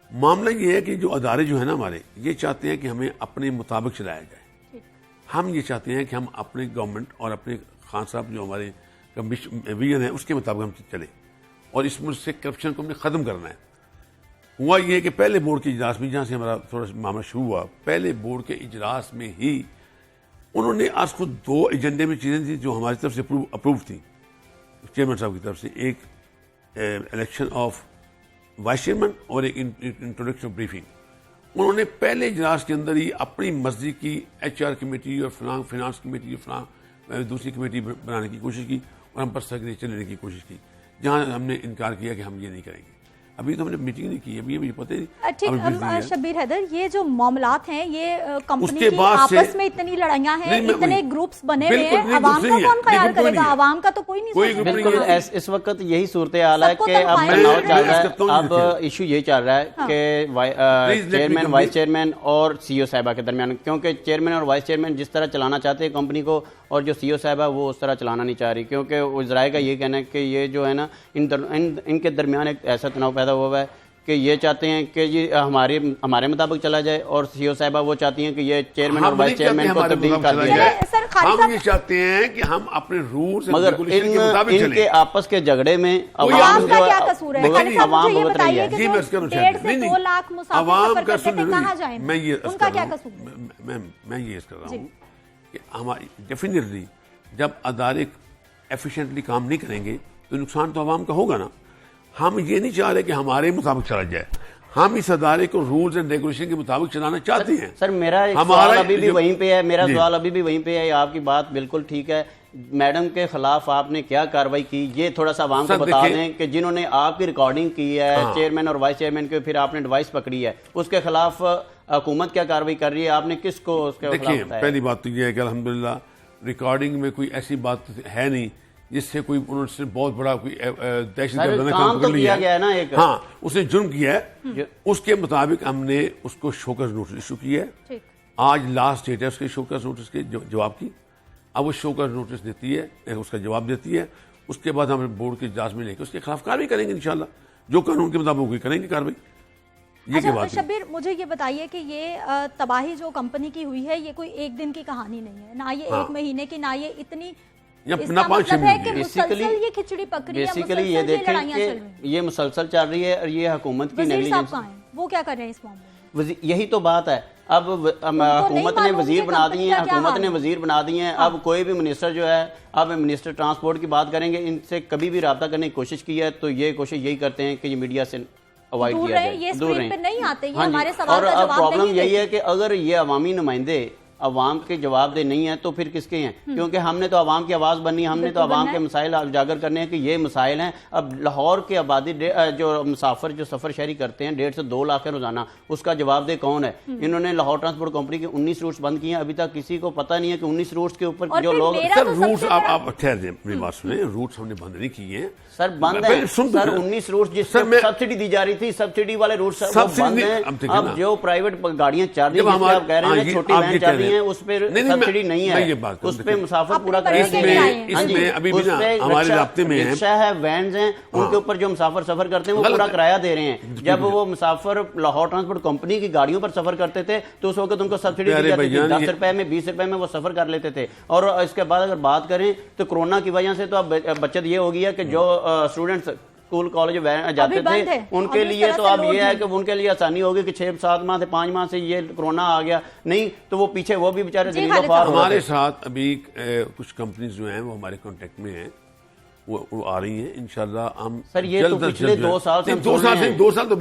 [SPEAKER 4] معاملہ یہ ہے کہ جو ادارے جو ہیں نا ہمارے, یہ چاہتے ہیں کہ ہمیں اپنے مطابق چلایا جائے. ہم یہ چاہتے ہیں کہ ہم اپنے گورنمنٹ اور اپنے خان صاحب جو ہمارے ویژن ہے اس کے مطابق ہم چلیں, اور اس ملک سے کرپشن کو ہم نے ختم کرنا ہے. ہوا یہ کہ پہلے بورڈ کے اجلاس میں, جہاں سے ہمارا تھوڑا سا معاملہ شروع ہوا, پہلے بورڈ کے اجلاس میں ہی انہوں نے آج خود 2 ایجنڈے میں چیزیں تھیں جو ہماری طرف سے اپروو تھیں چیئرمین صاحب کی طرف سے. ایک الیکشن آف وائس چیئرمین اور ایک انٹروڈکشن بریفنگ. انہوں نے پہلے اجلاس کے اندر ہی اپنی مرضی کی HR کمیٹی اور فلاں فائنانس کمیٹی اور فلاں دوسری کمیٹی بنانے کی کوشش کی, اور ہم پر سگنیچر لینے کی کوشش کی, جہاں ہم نے انکار کیا کہ ہم یہ نہیں کریں گے. ابھی تو ہم نے میٹنگ نہیں کی, ابھی مجھے پتہ نہیں.
[SPEAKER 1] شبیر حیدر, یہ جو معاملات ہیں یہ کمپنی کی آپس میں اتنی لڑائیاں ہیں, اتنے گروپس بنے ہوئے ہیں, عوام کا کون خیال کرے گا؟ عوام کا تو کوئی نہیں.
[SPEAKER 5] بالکل اس وقت یہی صورتحال ہے کہ اب چل رہا ہے, اب ایشو یہ چل رہا ہے کہ چیئرمین وائس چیئرمین اور CEO صاحبہ کے درمیان, کیونکہ چیئرمین اور وائس چیئرمین جس طرح چلانا چاہتے ہیں کمپنی کو, اور جو CEO صاحبہ وہ اس طرح چلانا نہیں چاہ رہی, کیونکہ وزرائے کا یہ کہنا ہے کہ یہ جو ہے نا ان کے درمیان ایک ایسا تناؤ پیدا ہوا ہے کہ یہ چاہتے ہیں کہ یہ ہمارے مطابق چلا جائے, اور CEO صاحبہ وہ چاہتی ہیں کہ یہ چیئرمین اور وائس چیئرمین کو تبدیل کر دیا جائے.
[SPEAKER 4] ہم یہ چاہتے ہیں کہ ہم اپنے رولز
[SPEAKER 5] مگر ان کے آپس کے جھگڑے میں عوام
[SPEAKER 1] کا کیا قصور ہے؟
[SPEAKER 5] عوام بھگت رہی ہے.
[SPEAKER 1] جی 1.5 سے 2 لاکھ مسافر سفر کرتے تھے, کہاں جائیں؟ ان کا کیا قصور ہے؟
[SPEAKER 4] میں یہ کر رہا ہوں کہ ہماری ڈیفینیٹلی جب ادارے ایفیشینٹلی کام نہیں کریں گے تو نقصان تو عوام کا ہوگا نا. ہم یہ نہیں چاہ رہے کہ ہمارے مطابق چلا جائے, ہم اس ادارے کو رولز اینڈ ریگولیشن کے مطابق چلانا چاہتے ہیں.
[SPEAKER 5] سر میرا سوال ابھی بھی وہیں پہ ہے, میرا سوال ابھی بھی وہیں پہ ہے. آپ کی بات بالکل ٹھیک ہے, میڈم کے خلاف آپ نے کیا کارروائی کی یہ تھوڑا سا عوام کو بتا دیں کہ جنہوں نے آپ کی ریکارڈنگ کی ہے چیئرمین اور وائس چیئرمین کے, پھر آپ نے ڈیوائس پکڑی ہے, اس کے خلاف حکومت کیا کارروائی کر رہی ہے؟ آپ نے کس کو اس کے خلاف بتایا؟
[SPEAKER 4] پہلی بات تو یہ ہے کہ الحمدللہ ریکارڈنگ میں کوئی ایسی بات ہے نہیں جس سے کوئی انہوں نے بہت بڑا کوئی دہشت گردانہ کام کر لیا ہے. ہاں اس نے جرم کیا ہے, اس کے مطابق ہم نے اس کو شوکز نوٹس ایشو کیا ہے. آج لاسٹ ڈیٹ ہے اس کے شوکز نوٹس کے جواب کی. اب وہ شوکز نوٹس دیتی ہے, اس کا جواب دیتی ہے, اس کے بعد ہم بورڈ کے اجلاس میں لے کے اس کے خلاف کارروائی کریں گے انشاءاللہ, جو قانون کے مطابق ہوگی کریں گے کارروائی.
[SPEAKER 1] شبیر مجھے یہ بتائیے کہ یہ تباہی جو کمپنی کی ہوئی ہے یہ کوئی ایک دن کی کہانی نہیں ہے, نہ یہ 1 مہینے کی, نہ یہ اتنی, اس کا مطلب ہے کہ مسلسل یہ کھچڑی پک رہی ہے, مسلسل یہ لڑائیاں چل رہی ہیں,
[SPEAKER 5] یہ مسلسل چل رہی ہے, اور یہ حکومت کی
[SPEAKER 1] نیگلیجنس. وہ کیا کر رہے ہیں اس معاملے میں؟
[SPEAKER 5] یہی تو بات ہے. اب حکومت نے وزیر بنا دی ہیں, حکومت نے وزیر بنا دی ہیں. اب کوئی بھی منسٹر جو ہے, اب منسٹر ٹرانسپورٹ کی بات کریں گے, ان سے کبھی بھی رابطہ کرنے کی کوشش کی ہے تو یہ کوشش یہی کرتے ہیں کہ یہ میڈیا سے اوائڈ کیا جائے, دور رہیں. اور اب پرابلم یہی ہے کہ اگر یہ عوامی نمائندے عوام کے جواب دہ نہیں ہیں تو پھر کس کے ہیں؟ کیونکہ ہم نے تو عوام کی آواز بننی ہے, ہم نے تو عوام کے مسائل اجاگر کرنے ہیں کہ یہ مسائل ہیں. اب لاہور کی آبادی جو مسافر جو سفر شہری کرتے ہیں 1.5 سے 2 لاکھ ہے روزانہ, اس کا جواب دہ کون ہے؟ انہوں نے لاہور ٹرانسپورٹ کمپنی کے 19 روٹس بند کیے ہیں, ابھی تک کسی کو پتہ نہیں ہے کہ 19 روٹس کے اوپر جو لوگ
[SPEAKER 4] روٹس, آپ ٹھہر دیں میری بات سنیں, روٹس ہم نے بند نہیں کیے ہیں
[SPEAKER 5] سر, بند ہے سر. 19 روٹس جس میں سبسڈی دی جا رہی تھی, سبسڈی والے روٹس بند ہیں. اب جو پرائیویٹ گاڑیاں چل رہی ہیں, آپ کہہ رہے ہیں چھوٹی وین چل رہی ہیں, اس پہ سبسڈی نہیں ہے, اس پہ مسافر پورا کریں گے.
[SPEAKER 4] ہمارے رابطے میں
[SPEAKER 5] رکشا ہے, وینز ہیں, ان کے اوپر جو مسافر سفر کرتے ہیں وہ پورا کرایہ دے رہے ہیں. جب وہ مسافر لاہور ٹرانسپورٹ کمپنی کی گاڑیوں پر سفر کرتے تھے تو اس وقت ان کو سبسڈی دی جاتی تھی, 10 روپے میں 20 روپے میں وہ سفر کر لیتے تھے. اور اس کے بعد اگر بات کریں تو کورونا کی وجہ سے تو اب بچت یہ ہو گئی ہے کہ جو اسٹوڈنٹس اسکول کالج جاتے تھے ان کے لیے تو اب یہ ہے کہ ان کے لیے آسانی ہوگی کہ 6-7 ماہ سے 5 ماہ سے یہ کورونا آ گیا نہیں تو وہ پیچھے وہ بھی بیچارے دلیل و خوار.
[SPEAKER 4] ہمارے ساتھ ابھی کچھ کمپنیز جو ہیں وہ ہمارے کانٹیکٹ میں ہیں, وہ آ رہی ہیں انشاءاللہ. ہم
[SPEAKER 5] سر یہ تو پچھلے 2 سال سے
[SPEAKER 4] 2 سال تو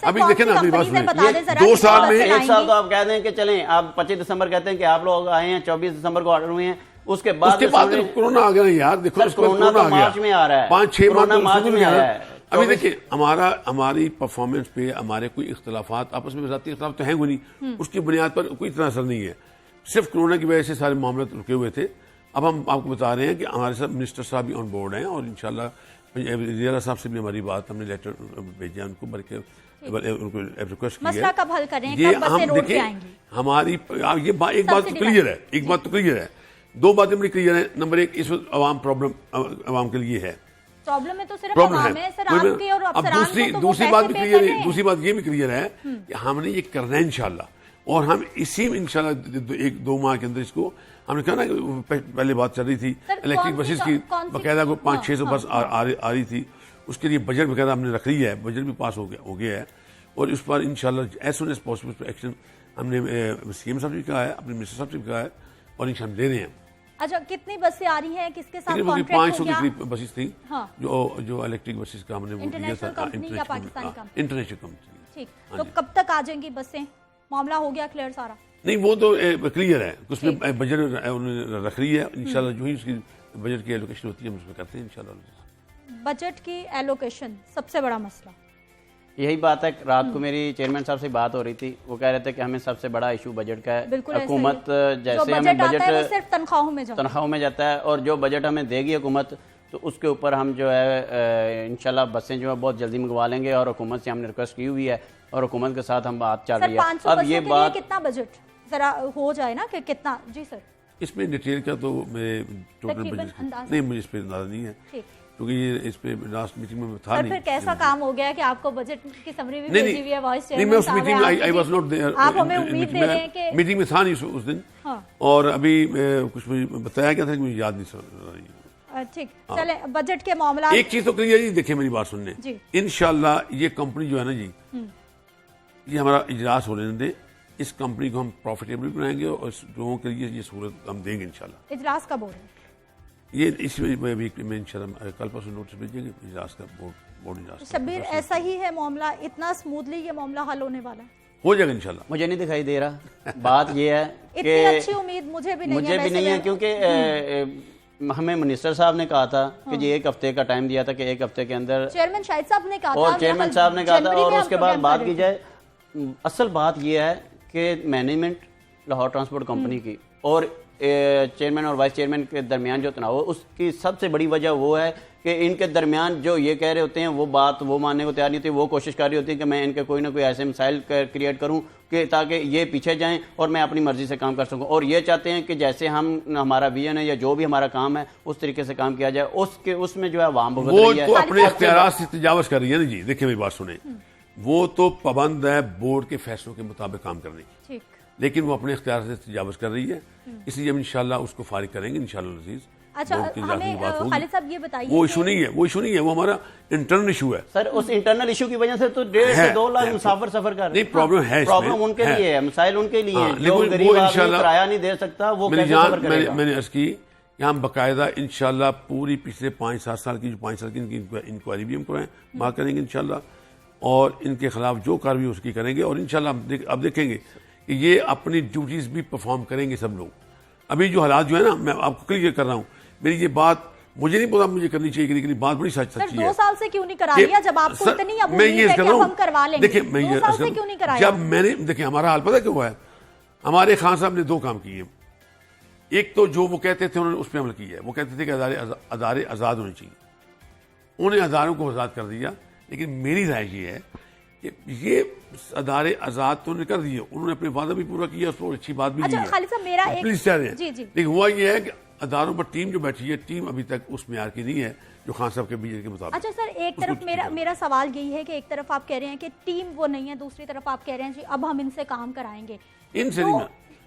[SPEAKER 4] ابھی دیکھیں نا, 2 سال میں
[SPEAKER 5] 1 سال تو آپ کہہ دیں کہ چلیں, آپ 25 دسمبر کہتے ہیں کہ آپ لوگ آئے ہیں, 24 دسمبر کو آرڈر ہوئے ہیں, اس کے بعد
[SPEAKER 4] کورونا آ گیا یار. دیکھو
[SPEAKER 5] کورونا مارچ میں آ رہا ہے,
[SPEAKER 4] 5-6 ماہ
[SPEAKER 5] میں آ رہا ہے.
[SPEAKER 4] ابھی دیکھیں ہماری پرفارمنس پہ ہمارے کوئی اختلافات آپس میں ذاتی اختلاف تو ہیں وہ نہیں, اس کی بنیاد پر کوئی اتنا اثر نہیں ہے. صرف کورونا کی وجہ سے سارے معاملات رکے ہوئے تھے. اب ہم آپ کو بتا رہے ہیں کہ ہمارے ساتھ منسٹر صاحب بھی آن بورڈ ہیں, اور انشاءاللہ वज़ीर साहब से भी हमारी बात, हमने लेटर भेजा उनको, बल्कि उनको रिक्वेस्ट की है
[SPEAKER 1] मसला कब हल करें,
[SPEAKER 4] ये
[SPEAKER 1] कब बसें रोड पे आएंगी?
[SPEAKER 4] हमारी ये एक बात तो क्लियर है, एक बात तो क्लियर है, दो बातें बड़ी क्लियर है। नंबर एक, इस वक्त आवाम प्रॉब्लम आवाम के लिए है,
[SPEAKER 1] प्रॉब्लम है तो सिर्फ
[SPEAKER 4] प्रॉब्लम
[SPEAKER 1] आवाम है सर, आपकी और
[SPEAKER 4] अब
[SPEAKER 1] अफसरान को तो वो
[SPEAKER 4] दूसरी बात
[SPEAKER 1] पैसे
[SPEAKER 4] भी
[SPEAKER 1] पे
[SPEAKER 4] क्लियर
[SPEAKER 1] कर
[SPEAKER 4] है,
[SPEAKER 1] रहे हैं।
[SPEAKER 4] दूसरी बात ये भी क्लियर है कि हमने ये करना है इंशाल्लाह, और हम इसी में इंशाल्लाह एक दो माह के अंदर इसको, हमने कहा ना कि पहले बात चल रही थी इलेक्ट्रिक बसेस की, बाकायदा को 500-600 बस आ रही थी, उसके लिए बजट वगैरह हमने रख ली है, बजट भी पास हो गया है, और इस पर इंशाल्लाह as soon as possible action हमने सीएम साहब से भी कहा है, अपने मिनिस्टर साहब से भी कहा है, और इंशाल्लाह ले रहे हैं।
[SPEAKER 1] अच्छा, कितनी बसें आ रही हैं, किसके साथ कॉन्ट्रैक्ट
[SPEAKER 4] 500
[SPEAKER 1] हो गया?
[SPEAKER 4] के करीब बसेस थी,
[SPEAKER 1] हाँ।
[SPEAKER 4] जो इलेक्ट्रिक बसेस का हमने
[SPEAKER 1] इंटरनेशनल कंपनी या पाकिस्तानी कंपनी?
[SPEAKER 4] International company.
[SPEAKER 1] ठीक, तो कब तक आ जाएंगी बसें, मामला हो गया क्लियर सारा?
[SPEAKER 4] नहीं, वो तो क्लियर है, उसमें बजट उन्होंने रख रही है, इंशाल्लाह जो ही उसकी बजट की एलोकेशन होती है हम उसमें करते हैं इंशाल्लाह।
[SPEAKER 1] बजट की एलोकेशन सबसे बड़ा मसला,
[SPEAKER 5] यही बात है। रात को मेरी चेयरमैन साहब से बात हो रही थी, वो कह रहे थे कि हमें सबसे बड़ा इशू बजट का है। हुकूमत जैसे हमें बजट
[SPEAKER 1] सिर्फ तनख्वाहों
[SPEAKER 5] में जाता है, और जो बजट हमें देगी हुकूमत, तो उसके ऊपर हम जो है इंशाल्लाह बसें जो है बहुत जल्दी मंगवा लेंगे, और हुकूमत से हमने रिक्वेस्ट की हुई है, और हुकूमत के साथ हम बात चल रही है।
[SPEAKER 1] अब ये बात कितना बजट जरा हो जाए ना कि कितना? जी सर,
[SPEAKER 4] इसमें डिटेल का तो टोटल बजट नहीं, मुझे इस पर अंदाजा नहीं है, क्योंकि ये इस पे लास्ट मीटिंग में था नहीं।
[SPEAKER 1] फिर कैसा काम हो गया कि आपको बजट की समरी भी भेजी हुई है वाइस चेयरमैन?
[SPEAKER 4] नहीं, मैं उस मीटिंग में आई वाज नॉट देयर,
[SPEAKER 1] आप हमें उम्मीद दे रहे हैं कि
[SPEAKER 4] मीटिंग में था नहीं उस दिन, और अभी कुछ मुझे बताया गया था कि मुझे याद नहीं।
[SPEAKER 1] ठीक, चले बजट के मामला।
[SPEAKER 4] एक चीज तो क्लियर जी, देखिए मेरी बात सुनने, इंशाल्लाह ये कंपनी जो है ना जी, ये हमारा इजलास होने दें, इस कंपनी को हम प्रॉफिटेबल बनाएंगे, और लोगों के लिए ये सहूलत हम देंगे इंशाल्लाह।
[SPEAKER 1] इजलास कब हो रहा है?
[SPEAKER 4] ये इस वीक में इंशाल्लाह कल परसों नोटिस भेजेंगे इजलास का, बोर्ड इजलास।
[SPEAKER 1] शब्बीर, ऐसा ही है मामला, इतना स्मूथली ये मामला हल होने वाला है?
[SPEAKER 4] हो जाएगा इंशाल्लाह।
[SPEAKER 5] मुझे नहीं दिखाई दे रहा। बात ये है
[SPEAKER 1] इतनी अच्छी उम्मीद मुझे भी नहीं है,
[SPEAKER 5] क्योंकि हमें मिनिस्टर साहब ने कहा था कि जी 1 हफ्ते का टाइम दिया था, कि 1 हफ्ते के अंदर
[SPEAKER 1] चेयरमैन शाहिद साहब ने कहा था,
[SPEAKER 5] और चेयरमैन साहब ने कहा था, और उसके बाद बात की जाए, असल बात यह है कि मैनेजमेंट लाहौर ट्रांसपोर्ट कंपनी की और चेयरमैन और वाइस चेयरमैन के दरमियान जो तनाव है, उसकी सबसे बड़ी वजह वो है कि इनके दरमियान जो ये कह रहे होते हैं वो बात वो मानने को तैयार नहीं होती। वो कोशिश कर रही होती है कि मैं इनके कोई ना कोई ऐसे मिसाइल क्रिएट करूं कि ताकि ये पीछे जाएं और मैं अपनी मर्जी से काम कर सकूं, और ये चाहते हैं कि जैसे हमारा विजन है या जो भी हमारा काम है उस तरीके से काम किया जाए। उसमें जो है अवाम भुगत रही है,
[SPEAKER 4] वो अपने इख्तियारात से तजावुज़ कर रही है ना जी। देखिए मेरी बात सुने, वो तो पाबंद है बोर्ड के फैसलों के मुताबिक काम करने की, लेकिन वो अपने इख्तियार से तजावुज़ कर रही है, इसलिए हम इंशाल्लाह उसको फारिग करेंगे इंशाल्लाह अज़ीज़।
[SPEAKER 1] अच्छा, हमें खालिद साहब ये बताइए,
[SPEAKER 4] वो इशू नहीं है, वो इशू नहीं है, वो हमारा इंटरनल इशू है।
[SPEAKER 5] सर उस इंटरनल इशू की वजह से तो 1.5 से 2 लाख मुसाफिर सफर कर रहे हैं।
[SPEAKER 4] नहीं, प्रॉब्लम है,
[SPEAKER 5] प्रॉब्लम उनके लिए है, मिसाइल उनके लिए है, जो गरीब आदमी किराया नहीं दे सकता वो कैसे सफर करेगा?
[SPEAKER 4] मैंने अर्ज की कि हम बाकायदा इंशाल्लाह पूरी पिछले 5-7 साल की, जो 5 साल की इनकी इंक्वायरी भी हम कराएं करेंगे इंशाल्लाह, और इनके खिलाफ जो कार्रवाई उसकी करेंगे, और इंशाल्लाह अब देखेंगे कि ये अपनी ड्यूटीज भी परफॉर्म करेंगे सब लोग। अभी जो हालात जो है ना, मैं आपको क्लियर कर रहा हूँ, मेरी ये बात मुझे नहीं पता मुझे करनी चाहिए कि बात बड़ी सच्ची है।
[SPEAKER 1] 2 साल से क्यों नहीं करा लिया जब आपको इतनी उम्मीद है कि हम करवा लेंगे?
[SPEAKER 4] देखिए मैं
[SPEAKER 1] 2 साल से क्यों नहीं कराया?
[SPEAKER 4] जब मैंने देखिए हमारा हाल पता क्या हुआ है, हमारे खान साहब ने 2 काम किए। एक तो जो वो कहते थे उन्होंने उस पर अमल किया है, वो कहते थे कि अदारे आज़ाद होने चाहिए, उन्हें अदारों को आज़ाद कर दिया। लेकिन मेरी राय ये है कि ये अदारे आज़ाद तो उन्होंने कर दिए, उन्होंने अपने वादा भी पूरा किया, उस पर अच्छी बात भी नहीं है।
[SPEAKER 1] खालिद साहब मेरा एक
[SPEAKER 4] प्लीज कह रहे हैं, लेकिन हुआ ये है कि अदारों पर टीम जो बैठी है, टीम अभी तक उस मेयार की नहीं है जो खान साहब के बीजे के मुताबिक।
[SPEAKER 1] अच्छा सर, एक तरफ मेरा सवाल यही है कि एक तरफ आप कह रहे हैं कि टीम वो नहीं है, दूसरी तरफ आप कह रहे हैं जी अब हम इनसे काम कराएंगे,
[SPEAKER 4] इनसे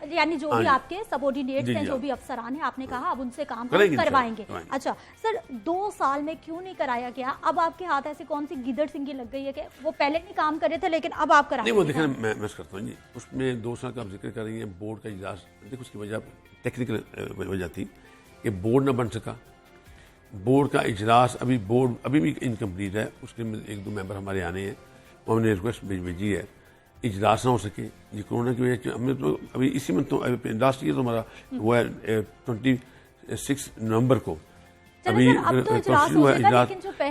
[SPEAKER 1] यानी जो भी आपके सबऑर्डिनेट्स हैं, जो भी अफसरान हैं, आपने कहा अब उनसे काम करवाएंगे। अच्छा सर, 2 साल में क्यों नहीं कराया गया? अब आपके हाथ ऐसी कौन सी गिदड़ सिंगी लग गई है कि वो पहले नहीं काम कर रहे थे लेकिन अब आप कराएंगे?
[SPEAKER 4] नहीं, वो देखिए मैं करता हूँ जी, उसमें 2 साल का आप जिक्र कर रही हैं, बोर्ड का इजलास, देखो उसकी वजह टेक्निकल वजह थी कि बोर्ड न बन सका। बोर्ड का इजलास अभी भी इनकम्प्लीट है, उसके 1-2 मेंबर हमारे आने हैं, वो हमने रिक्वेस्ट भेजी है, इजलास ना हो सके ये कोरोना की वजह से। हमने तो अभी इसी में तो लास्ट ईयर तो हमारा हुआ है 26 नवंबर को, अभी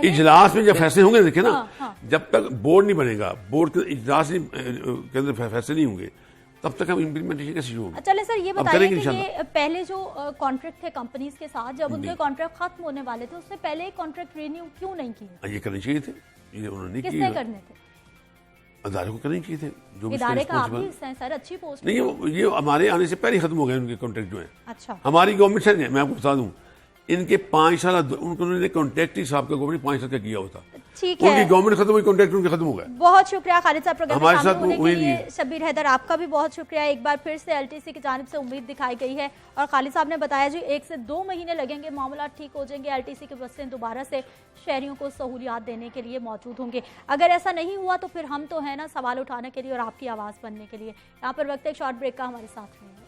[SPEAKER 4] इजलास में जब फैसले होंगे, देखिए ना, जब तक बोर्ड नहीं बनेगा, बोर्ड के इजलास के अंदर फैसले नहीं होंगे, तब तक हम इम्प्लीमेंटेशन कैसे शुरू होगी?
[SPEAKER 1] चले सर, ये बताइए कि ये पहले जो कॉन्ट्रैक्ट थे कंपनीज के साथ, जब उनके कॉन्ट्रैक्ट खत्म होने वाले थे, उससे पहले कॉन्ट्रैक्ट रिन्यू क्यों नहीं किए?
[SPEAKER 4] ये करने चाहिए थे, ये उन्होंने किए।
[SPEAKER 1] किसने करने थे?
[SPEAKER 4] अदारे को करने चाहिए थे। जो
[SPEAKER 1] इदारे का आप भी हिस्सा हैं सर, अच्छी पोस्ट
[SPEAKER 4] नहीं, ये हमारे आने से पहले ही खत्म हो गए उनके कॉन्ट्रैक्ट जो है।
[SPEAKER 1] अच्छा,
[SPEAKER 4] हमारी गवर्नमेंट से, मैं आपको बता दूं, इनके 5 साल उन्होंने कॉन्ट्रैक्ट ही साहब का गवर्नमेंट 5 साल का किया होता।
[SPEAKER 1] ठीक है,
[SPEAKER 4] उनकी गवर्नमेंट खत्म हुई, कॉन्ट्रैक्ट उनके खत्म हो गए।
[SPEAKER 1] बहुत शुक्रिया खालिद साहब प्रोग्राम में शामिल होने के लिए। शब्बीर हैदर, आपका भी बहुत शुक्रिया। एक बार फिर से एलटीसी की जानिब से उम्मीद दिखाई गई है और खालिद साहब ने बताया जी 1 से 2 महीने लगेंगे, मामला ठीक हो जाएंगे, एलटीसी की बसें दोबारा से शहरियों को सहूलियात देने के लिए मौजूद होंगे। अगर ऐसा नहीं हुआ तो फिर हम तो है ना सवाल उठाने के लिए और आपकी आवाज़ बनने के लिए। यहाँ पर वक्त एक शॉर्ट ब्रेक का, हमारे साथ रहेंगे।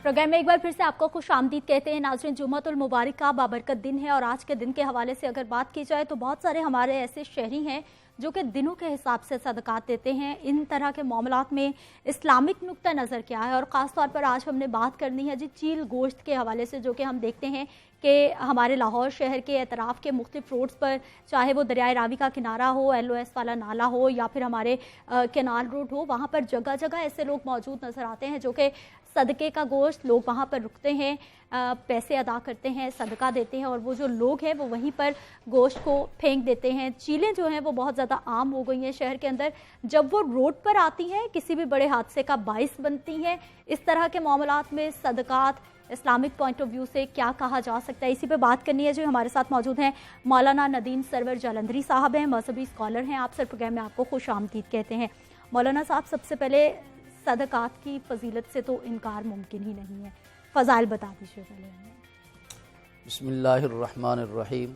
[SPEAKER 1] प्रोग्राम में एक बार फिर से आपको खुश आमदीद कहते हैं। नाज़रीन, जुम्मतुल मुबारक का बाबरकत दिन है और आज के दिन के हवाले से अगर बात की जाए तो बहुत सारे हमारे ऐसे शहरी हैं जो कि दिनों के हिसाब से सदकात देते हैं। इन तरह के मामलात में इस्लामिक नुक्ता नज़र क्या है, और ख़ास तौर पर आज हमने बात करनी है जी चील गोश्त के हवाले से, जो कि हम देखते हैं कि हमारे लाहौर शहर के एतराफ़ के मुख्तलिफ रोड्स पर, चाहे वो दरियाए रावी का किनारा हो, LOS वाला नाला हो या फिर हमारे केनाल रोड हो, वहाँ पर जगह जगह ऐसे लोग मौजूद नज़र आते हैं जो कि सदक़े का गोश्त, लोग वहाँ पर रुकते हैं, पैसे अदा करते हैं, सदका देते हैं और वो जो लोग हैं वो वहीं पर गोश्त को फेंक देते हैं। चीलें जो हैं वो बहुत ज़्यादा आम हो गई हैं शहर के अंदर। जब वो रोड पर आती हैं किसी भी बड़े हादसे का बाइस बनती हैं। इस तरह के मामलात में सदकात इस्लामिक पॉइंट ऑफ व्यू से क्या कहा जा सकता है, इसी पे बात करनी है। जो हमारे साथ मौजूद हैं मौलाना नदीम सरवर जालंधरी साहब हैं, मजहबी स्कॉलर हैं। आप सर प्रोग्राम में आपको खुश आमदीद कहते हैं। मौलाना साहब, सबसे पहले सदकात की फजीलत से तो इनकार मुमकिन ही नहीं है, फ़ज़ाइल बता दीजिए पहले हमें।
[SPEAKER 6] बिस्मिल्लाहिर्रहमानिर्रहीम।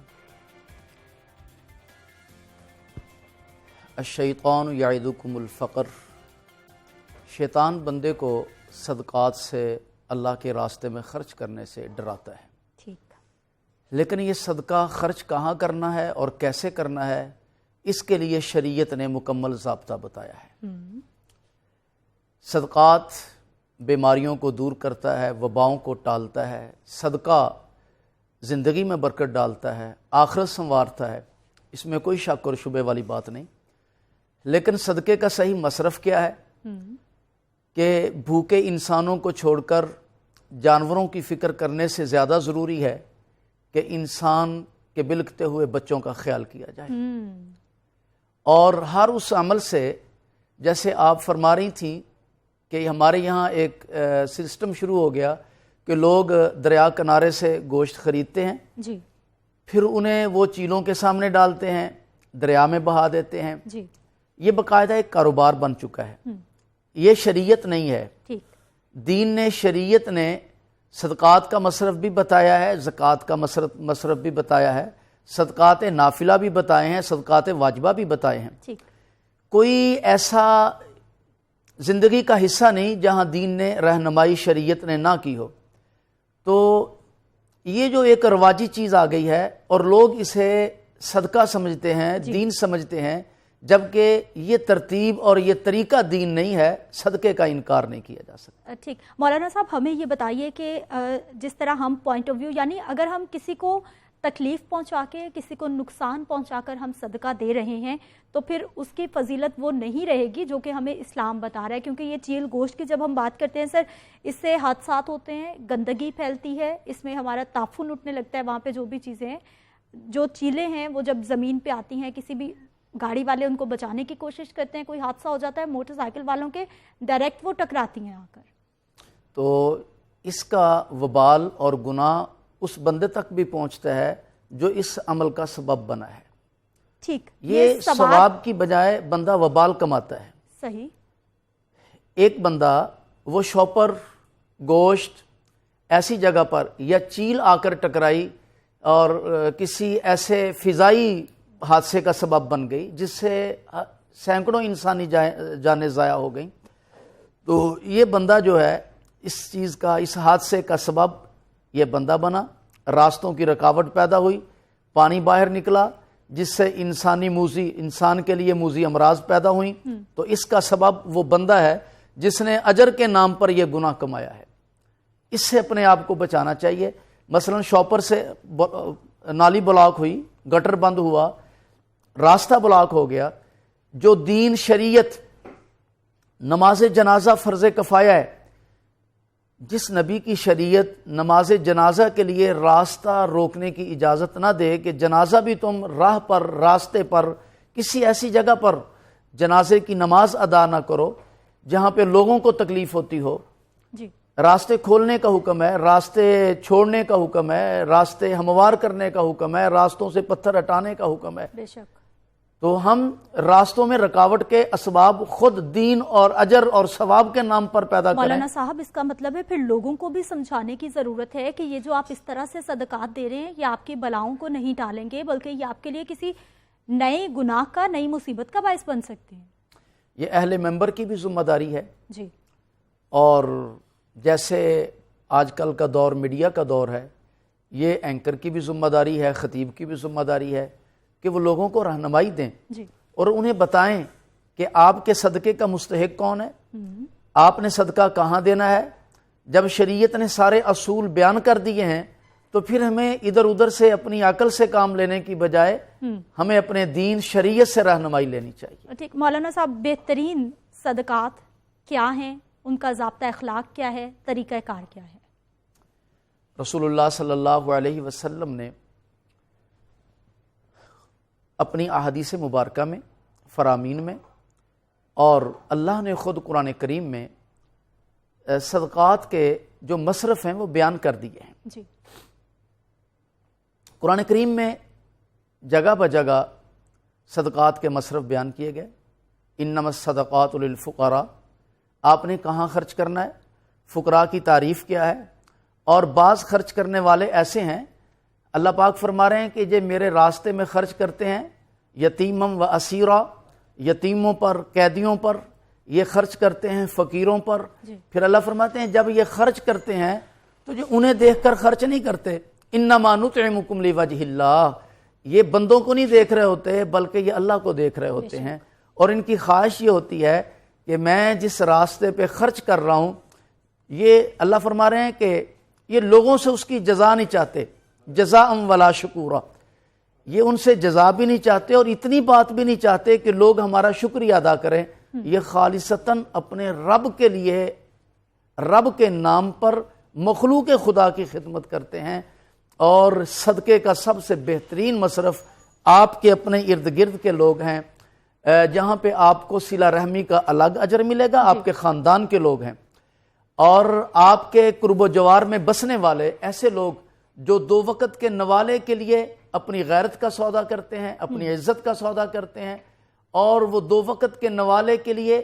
[SPEAKER 6] अश-शैतानु यइदुकुमुल फ़क़्र। शैतान बंदे को सदकात से, अल्लाह के रास्ते में ख़र्च करने से डराता है।
[SPEAKER 1] ठीक,
[SPEAKER 6] लेकिन ये सदका ख़र्च कहाँ करना है और कैसे करना है, इसके लिए शरीयत ने मुकम्मल ज़ाब्ता बताया है। सदकात बीमारियों को दूर करता है, वबाओं को टालता है। सदका ज़िंदगी में बरकत डालता है, आखिरत संवारता है, इसमें कोई शक और शुबे वाली बात नहीं। लेकिन सदक़े का सही मसरफ़ क्या है कि भूखे इंसानों को छोड़कर जानवरों की फ़िक्र करने से ज़्यादा ज़रूरी है कि इंसान के बिलखते हुए बच्चों का ख्याल किया जाए। और हर उस अमल से, जैसे आप फरमा रही थी कि हमारे यहाँ एक सिस्टम शुरू हो गया कि लोग दरिया किनारे से गोश्त ख़रीदते हैं
[SPEAKER 1] जी,
[SPEAKER 6] फिर उन्हें वो चीलों के सामने डालते हैं, दरिया में बहा देते हैं
[SPEAKER 1] जी।
[SPEAKER 6] ये बाकायदा एक कारोबार बन चुका है। ये शरीयत नहीं है।
[SPEAKER 1] ठीक,
[SPEAKER 6] दीन ने, शरीयत ने सदकात का मसरफ़ भी बताया है, ज़कात का मसरफ़ भी बताया है, सदकात नाफिला भी बताए हैं, सदकात वाजिबा भी बताए हैं।
[SPEAKER 1] ठीक,
[SPEAKER 6] कोई ऐसा ज़िंदगी का हिस्सा नहीं जहाँ दीन ने रहनुमाई शरीयत ने ना की हो। तो ये जो एक रवाजी चीज़ आ गई है और लोग इसे सदका समझते हैं, दीन समझते हैं, जबकि ये तरतीब और ये तरीका दीन नहीं है। सदक़े का इनकार नहीं किया जा सकता।
[SPEAKER 1] ठीक, मौलाना साहब हमें ये बताइए कि जिस तरह हम पॉइंट ऑफ व्यू, यानी अगर हम किसी को तकलीफ़ पहुंचा के, किसी को नुकसान पहुंचाकर हम सदका दे रहे हैं तो फिर उसकी फजीलत वो नहीं रहेगी जो कि हमें इस्लाम बता रहा है। क्योंकि ये चील गोश्त की जब हम बात करते हैं सर, इससे हादसात होते हैं, गंदगी फैलती है, इसमें हमारा ताफुन उठने लगता है। वहाँ पे जो भी चीज़ें हैं, जो चीलें हैं वो जब ज़मीन पे आती हैं, किसी भी गाड़ी वाले उनको बचाने की कोशिश करते हैं, कोई हादसा हो जाता है, मोटरसाइकिल वालों के डायरेक्ट वो टकराती हैं आकर, तो
[SPEAKER 6] इसका वबाल और गुनाह उस बंदे तक भी पहुंचता है जो इस अमल का सबब बना है।
[SPEAKER 1] ठीक,
[SPEAKER 6] ये सवाब की बजाय बंदा वबाल कमाता है।
[SPEAKER 1] सही।
[SPEAKER 6] एक बंदा वो शॉपर गोश्त ऐसी जगह पर या चील आकर टकराई और किसी ऐसे फिजाई हादसे का सबब बन गई जिससे सैकड़ों इंसानी जानें ज़ाया हो गई, तो ये बंदा जो है इस चीज़ का, इस हादसे का सबब ये बंदा बना। रास्तों की रुकावट पैदा हुई, पानी बाहर निकला जिससे इंसान के लिए मूजी अमराज पैदा हुई, तो इसका सबब वो बंदा है जिसने अजर के नाम पर यह गुनाह कमाया है। اس سے اپنے آپ کو بچانا چاہیے. مثلا شاپر سے نالی بلاک ہوئی, گٹر بند ہوا, راستہ بلاک ہو گیا, جو دین شریعت نماز جنازہ فرض کفایہ ہے, جس نبی کی شریعت نماز جنازہ کے لیے راستہ روکنے کی اجازت نہ دے کہ جنازہ بھی تم راہ پر, راستے پر, کسی ایسی جگہ پر جنازے کی نماز ادا نہ کرو جہاں پہ لوگوں کو تکلیف ہوتی ہو.
[SPEAKER 1] جی.
[SPEAKER 6] راستے کھولنے کا حکم ہے, راستے چھوڑنے کا حکم ہے, راستے ہموار کرنے کا حکم ہے, راستوں سے پتھر ہٹانے کا حکم ہے.
[SPEAKER 1] بے شک.
[SPEAKER 6] تو ہم راستوں میں رکاوٹ کے اسباب خود دین اور اجر اور ثواب کے نام پر پیدا کریں.
[SPEAKER 1] مولانا صاحب, اس کا مطلب ہے پھر لوگوں کو بھی سمجھانے کی ضرورت ہے کہ یہ جو آپ اس طرح سے صدقات دے رہے ہیں یہ آپ کی بلاؤں کو نہیں ٹالیں گے, بلکہ یہ آپ کے لیے کسی نئے گناہ کا, نئی مصیبت کا باعث بن سکتے ہیں.
[SPEAKER 6] یہ اہل ممبر کی بھی ذمہ داری ہے.
[SPEAKER 1] جی. اور
[SPEAKER 6] جیسے آج کل کا دور میڈیا کا دور ہے, یہ اینکر کی بھی ذمہ داری ہے, خطیب کی بھی ذمہ داری ہے کہ وہ لوگوں کو رہنمائی دیں.
[SPEAKER 1] جی.
[SPEAKER 6] اور انہیں بتائیں کہ آپ کے صدقے کا مستحق کون ہے, آپ نے صدقہ کہاں دینا ہے. جب شریعت نے سارے اصول بیان کر دیے ہیں تو پھر ہمیں ادھر ادھر سے اپنی عقل سے کام لینے کی بجائے ہمیں اپنے دین شریعت سے رہنمائی لینی چاہیے.
[SPEAKER 1] ٹھیک. مولانا صاحب, بہترین صدقات کیا ہیں, ان کا ضابطہ اخلاق کیا ہے, طریقہ کار کیا ہے؟
[SPEAKER 6] رسول اللہ صلی اللہ علیہ وسلم نے اپنی احادیث مبارکہ میں, فرامین میں, اور اللہ نے خود قرآن کریم میں صدقات کے جو مصرف ہیں وہ بیان کر دیے ہیں.
[SPEAKER 1] جی.
[SPEAKER 6] قرآن کریم میں جگہ بجگہ صدقات کے مصرف بیان کیے گئے. انما الصدقات للفقراء, آپ نے کہاں خرچ کرنا ہے, فقراء کی تعریف کیا ہے, اور بعض خرچ کرنے والے ایسے ہیں, اللہ پاک فرما رہے ہیں کہ یہ میرے راستے میں خرچ کرتے ہیں, یتیمم و اسیرا, یتیموں پر, قیدیوں پر یہ خرچ کرتے ہیں, فقیروں پر. پھر اللہ فرماتے ہیں جب یہ خرچ کرتے ہیں تو جو انہیں دیکھ کر خرچ نہیں کرتے, انما نطعمکم لوجہ اللہ, یہ بندوں کو نہیں دیکھ رہے ہوتے بلکہ یہ اللہ کو دیکھ رہے ہوتے ہیں. اور ان کی خواہش یہ ہوتی ہے کہ میں جس راستے پہ خرچ کر رہا ہوں, یہ اللہ فرما رہے ہیں کہ یہ لوگوں سے اس کی جزا نہیں چاہتے, جزاء ولا شکورا, یہ ان سے جزا بھی نہیں چاہتے اور اتنی بات بھی نہیں چاہتے کہ لوگ ہمارا شکریہ ادا کریں. یہ خالصتاً اپنے رب کے لیے, رب کے نام پر مخلوق خدا کی خدمت کرتے ہیں. اور صدقے کا سب سے بہترین مصرف آپ کے اپنے ارد گرد کے لوگ ہیں, جہاں پہ آپ کو صلہ رحمی کا الگ اجر ملے گا, آپ کے خاندان کے لوگ ہیں, اور آپ کے قرب و جوار میں بسنے والے ایسے لوگ جو 2 وقت کے نوالے کے لیے اپنی غیرت کا سودا کرتے ہیں, اپنی عزت کا سودا کرتے ہیں, اور وہ 2 وقت کے نوالے کے لیے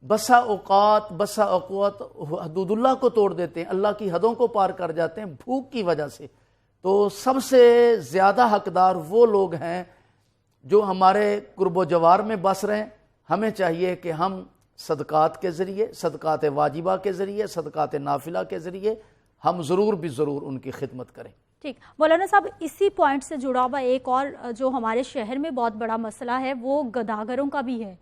[SPEAKER 6] بسا اوقات, بسا اوقات حدود اللہ کو توڑ دیتے ہیں, اللہ کی حدوں کو پار کر جاتے ہیں بھوک کی وجہ سے. تو سب سے زیادہ حقدار وہ لوگ ہیں جو ہمارے قرب و جوار میں بس رہے ہیں. ہمیں چاہیے کہ ہم صدقات کے ذریعے, صدقات واجبہ کے ذریعے, صدقات نافلہ کے ذریعے ہم ضرور بھی ضرور ان کی خدمت کریں.
[SPEAKER 1] ٹھیک. مولانا صاحب, اسی پوائنٹ سے جڑا ہوا ایک اور جو ہمارے شہر میں بہت بڑا مسئلہ ہے وہ گداگروں کا بھی ہے.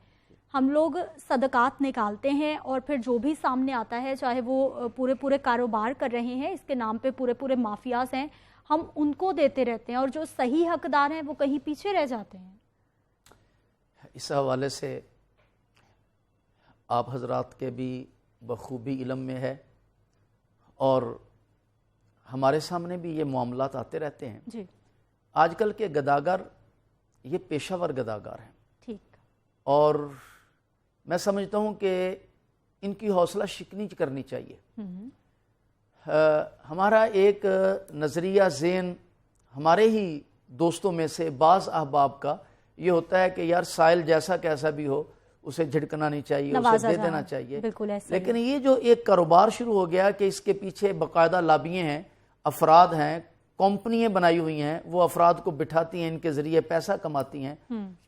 [SPEAKER 1] ہم لوگ صدقات نکالتے ہیں اور پھر جو بھی سامنے آتا ہے, چاہے وہ پورے کاروبار کر رہے ہیں, اس کے نام پہ پورے مافیاز ہیں, ہم ان کو دیتے رہتے ہیں اور جو صحیح حقدار ہیں وہ کہیں پیچھے رہ جاتے ہیں.
[SPEAKER 6] اس حوالے سے آپ حضرات کے بھی بخوبی علم میں ہے اور ہمارے سامنے بھی یہ معاملات آتے رہتے ہیں.
[SPEAKER 1] جی.
[SPEAKER 6] آج کل کے گداگر یہ پیشہ ور گداگر ہیں.
[SPEAKER 1] ٹھیک.
[SPEAKER 6] اور میں سمجھتا ہوں کہ ان کی حوصلہ شکنی کرنی چاہیے. ہمارا ایک نظریہ ذہن ہمارے ہی دوستوں میں سے بعض احباب کا یہ ہوتا ہے کہ یار سائل جیسا کیسا بھی ہو اسے جھڑکنا نہیں چاہیے, اسے دے دینا چاہیے. لیکن یہ جو ایک کاروبار شروع ہو گیا کہ اس کے پیچھے باقاعدہ لابیاں ہیں, افراد ہیں, کمپنیاں بنائی ہوئی ہیں, وہ افراد کو بٹھاتی ہیں, ان کے ذریعے پیسہ کماتی ہیں.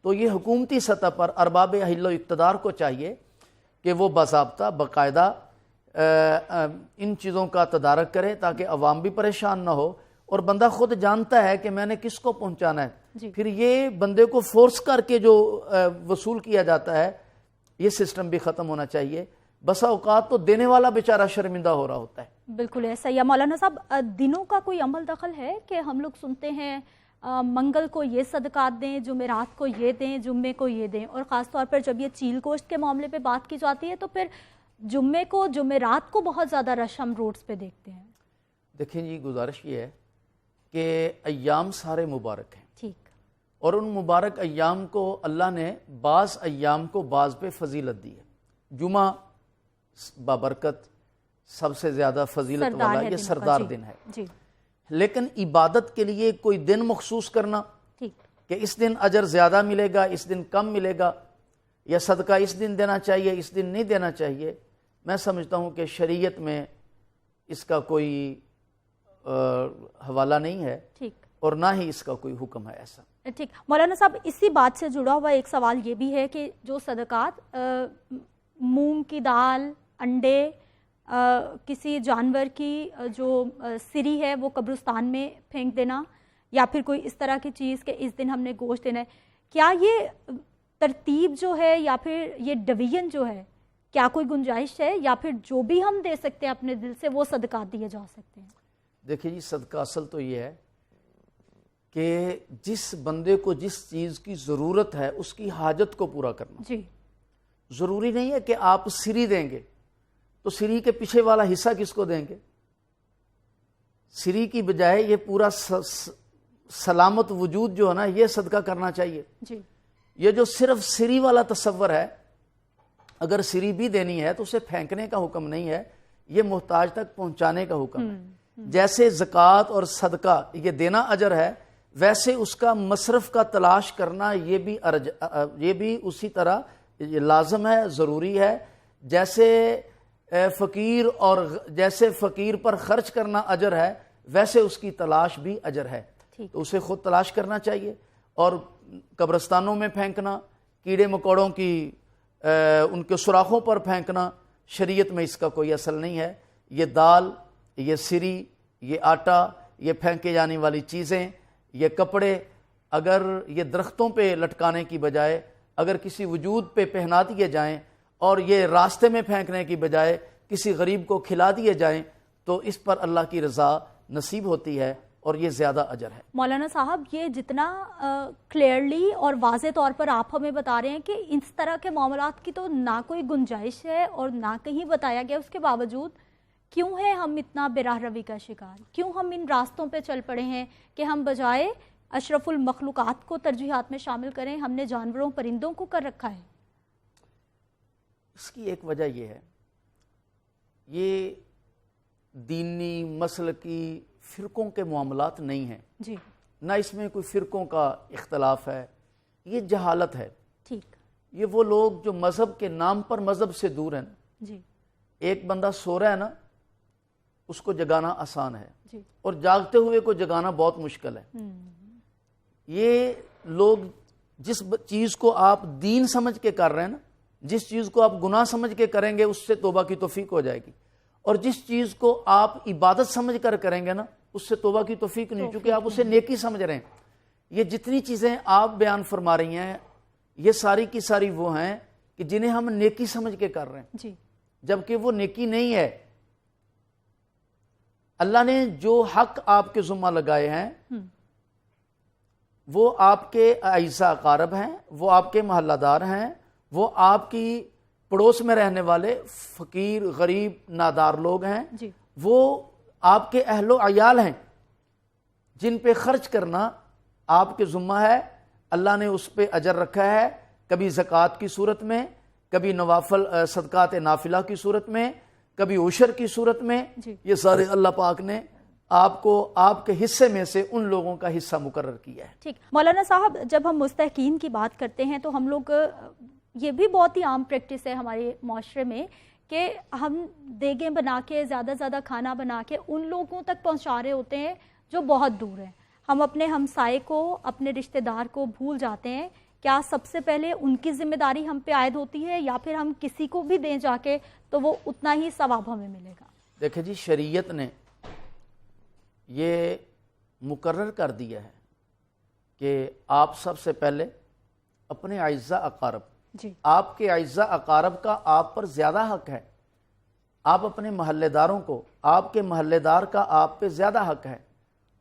[SPEAKER 6] تو یہ حکومتی سطح پر ارباب حل و اقتدار کو چاہیے کہ وہ باضابطہ باقاعدہ ان چیزوں کا تدارک کرے تاکہ عوام بھی پریشان نہ ہو, اور بندہ خود جانتا ہے کہ میں نے کس کو پہنچانا ہے. پھر یہ بندے کو فورس کر کے جو وصول کیا جاتا ہے, یہ سسٹم بھی ختم ہونا چاہیے. बसा औकात तो देने वाला बेचारा शर्मिंदा हो रहा होता है।
[SPEAKER 1] बिल्कुल ऐसा ही है। मौलाना साहब, दिनों का कोई अमल दखल है कि हम लोग सुनते हैं मंगल को ये सदकात दें, जुमेरात को ये दें, जुम्मे को ये दें, और ख़ास तौर पर जब ये चील गोश्त के मामले पे बात की जाती है तो फिर जुम्मे को, जुमेरात को बहुत ज़्यादा रश हम रोड्स पे देखते हैं।
[SPEAKER 6] देखें जी, गुजारिश ये है कि अय्याम सारे मुबारक हैं,
[SPEAKER 1] ठीक,
[SPEAKER 6] और उन मुबारक अय्याम को अल्लाह ने बाज़ अय्याम को बाज़ पे फजीलत दी है। जुमा बाबरकत, सबसे ज़्यादा फजीलत वाला ये सरदार दिन है
[SPEAKER 1] जी।
[SPEAKER 6] लेकिन इबादत के लिए कोई दिन मखसूस करना,
[SPEAKER 1] ठीक,
[SPEAKER 6] कि इस दिन अजर ज़्यादा मिलेगा, इस दिन कम मिलेगा, या सदका इस दिन देना चाहिए, इस दिन नहीं देना चाहिए, मैं समझता हूँ कि शरीयत में इसका कोई हवाला नहीं है,
[SPEAKER 1] ठीक,
[SPEAKER 6] और ना ही इसका कोई हुक्म है ऐसा।
[SPEAKER 1] ठीक। मौलाना साहब, इसी बात से जुड़ा हुआ एक सवाल ये भी है कि जो सदकात मूंग की दाल, अंडे, किसी जानवर की जो सिरी है वो कब्रिस्तान में फेंक देना, या फिर कोई इस तरह की चीज़ कि इस दिन हमने गोश्त देना है, क्या ये तरतीब जो है या फिर ये डिवीजन जो है, क्या कोई गुंजाइश है, या फिर जो भी हम दे सकते हैं अपने दिल से वो सदकात दिए जा सकते हैं?
[SPEAKER 6] देखिए जी, सदका असल तो ये है कि जिस बंदे को जिस चीज़ की ज़रूरत है उसकी हाजत को पूरा करना
[SPEAKER 1] जी।
[SPEAKER 6] ज़रूरी नहीं है कि आप सिरी देंगे तो सिरी के पीछे वाला हिस्सा किसको देंगे। सिरी की बजाय ये पूरा सलामत वजूद जो है ना, ये सदका करना चाहिए
[SPEAKER 1] जी।
[SPEAKER 6] ये जो सिर्फ सिरी वाला तसव्वुर है, अगर सिरी भी देनी है तो उसे फेंकने का हुक्म नहीं है, ये मोहताज तक पहुंचाने का हुक्म है। जैसे ज़कात और सदका ये देना अजर है, वैसे उसका मसरफ का तलाश करना ये भी उसी तरह ये लाजम है, ज़रूरी है। जैसे फ़कीर पर खर्च करना अजर है, वैसे उसकी तलाश भी अजर है, तो उसे खुद तलाश करना चाहिए। और कब्रिस्तानों में फेंकना, कीड़े मकोड़ों की उनके सुराखों पर फेंकना, शरीयत में इसका कोई असल नहीं है। ये दाल, ये सिरी, ये आटा, ये फेंके जाने वाली चीज़ें, ये कपड़े, अगर ये दरख्तों पे लटकाने की बजाय अगर किसी वजूद पे पहना दिए जाएं और ये रास्ते में फेंकने की बजाय किसी गरीब को खिला दिए जाएं, तो इस पर अल्लाह की रज़ा नसीब होती है और ये ज़्यादा अजर है।
[SPEAKER 1] मौलाना साहब, ये जितना क्लियरली और वाज़े तौर पर आप हमें बता रहे हैं कि इस तरह के मामलात की तो ना कोई गुंजाइश है और ना कहीं बताया गया, उसके बावजूद क्यों है हम इतना बेराह रवी का शिकार? क्यों हम इन रास्तों पे चल पड़े हैं कि हम बजाय अशरफुल मखलूकात को तरजीहात में शामिल करें, हमने जानवरों परिंदों को कर रखा है?
[SPEAKER 6] इसकी एक वजह यह है, ये दीनी मसलकी फ़िरक़ों के मामलात नहीं हैं
[SPEAKER 1] जी,
[SPEAKER 6] ना इसमें कोई फ़िरक़ों का इख्तलाफ है, ये जहालत है।
[SPEAKER 1] ठीक,
[SPEAKER 6] ये वो लोग जो मज़हब के नाम पर मज़हब से दूर हैं
[SPEAKER 1] जी।
[SPEAKER 6] एक बंदा सो रहा है ना, उसको जगाना आसान है
[SPEAKER 1] जी,
[SPEAKER 6] और जागते हुए को जगाना बहुत मुश्किल है। ये लोग जिस चीज़ को आप दीन समझ के कर रहे हैं ना, जिस चीज़ को आप गुनाह समझ के करेंगे उससे तौबा की तौफीक हो जाएगी, और जिस चीज़ को आप इबादत समझ कर करेंगे ना, उससे तौबा की तौफीक नहीं, क्योंकि आप उसे नेकी समझ रहे हैं। ये जितनी चीज़ें आप बयान फरमा रही हैं, ये सारी की सारी वो हैं कि जिन्हें हम नेकी समझ के कर रहे हैं
[SPEAKER 1] जी,
[SPEAKER 6] जबकि वो नेकी नहीं है। अल्लाह ने जो हक आपके ज़ुम्मा लगाए हैं वो आपके अइज़ा अकारब हैं, वो आपके महल्लादार हैं, वो आपकी पड़ोस में रहने वाले फ़कीर, गरीब, नादार लोग हैं
[SPEAKER 1] जी,
[SPEAKER 6] वो आपके अहलो अयाल हैं, जिन पे खर्च करना आपके ज़ुम्मा है। अल्लाह ने उस पे अजर रखा है, कभी ज़कात की सूरत में, कभी नवाफल सदकात नाफिला की सूरत में, कभी उशर की सूरत में। ये सारे अल्लाह पाक ने आपको आपके हिस्से में से उन लोगों का हिस्सा मुकर्रर किया है।
[SPEAKER 1] ठीक। मौलाना साहब, जब हम मुस्तहकीन की बात करते हैं तो हम लोग, ये भी बहुत ही आम प्रैक्टिस है हमारे माशरे में कि हम देगें बना के, ज़्यादा से ज़्यादा खाना बना के उन लोगों तक पहुंचा रहे होते हैं जो बहुत दूर हैं। हम अपने हमसाये को, अपने रिश्तेदार को भूल जाते हैं। क्या सबसे पहले उनकी जिम्मेदारी हम पे आयद होती है, या फिर हम किसी को भी दें जाके तो वो उतना ही सवाब हमें मिलेगा?
[SPEAKER 6] देखिए जी, शरीयत ने ये मुकर्रर कर दिया है कि आप सबसे पहले अपने अइज़ा अकारब,
[SPEAKER 1] जी,
[SPEAKER 6] आपके अइज़ा अकारब का आप पर ज़्यादा हक है। آپ اپنے محلے داروں کو، آپ کے محلے دار کا آپ پہ زیادہ حق ہے۔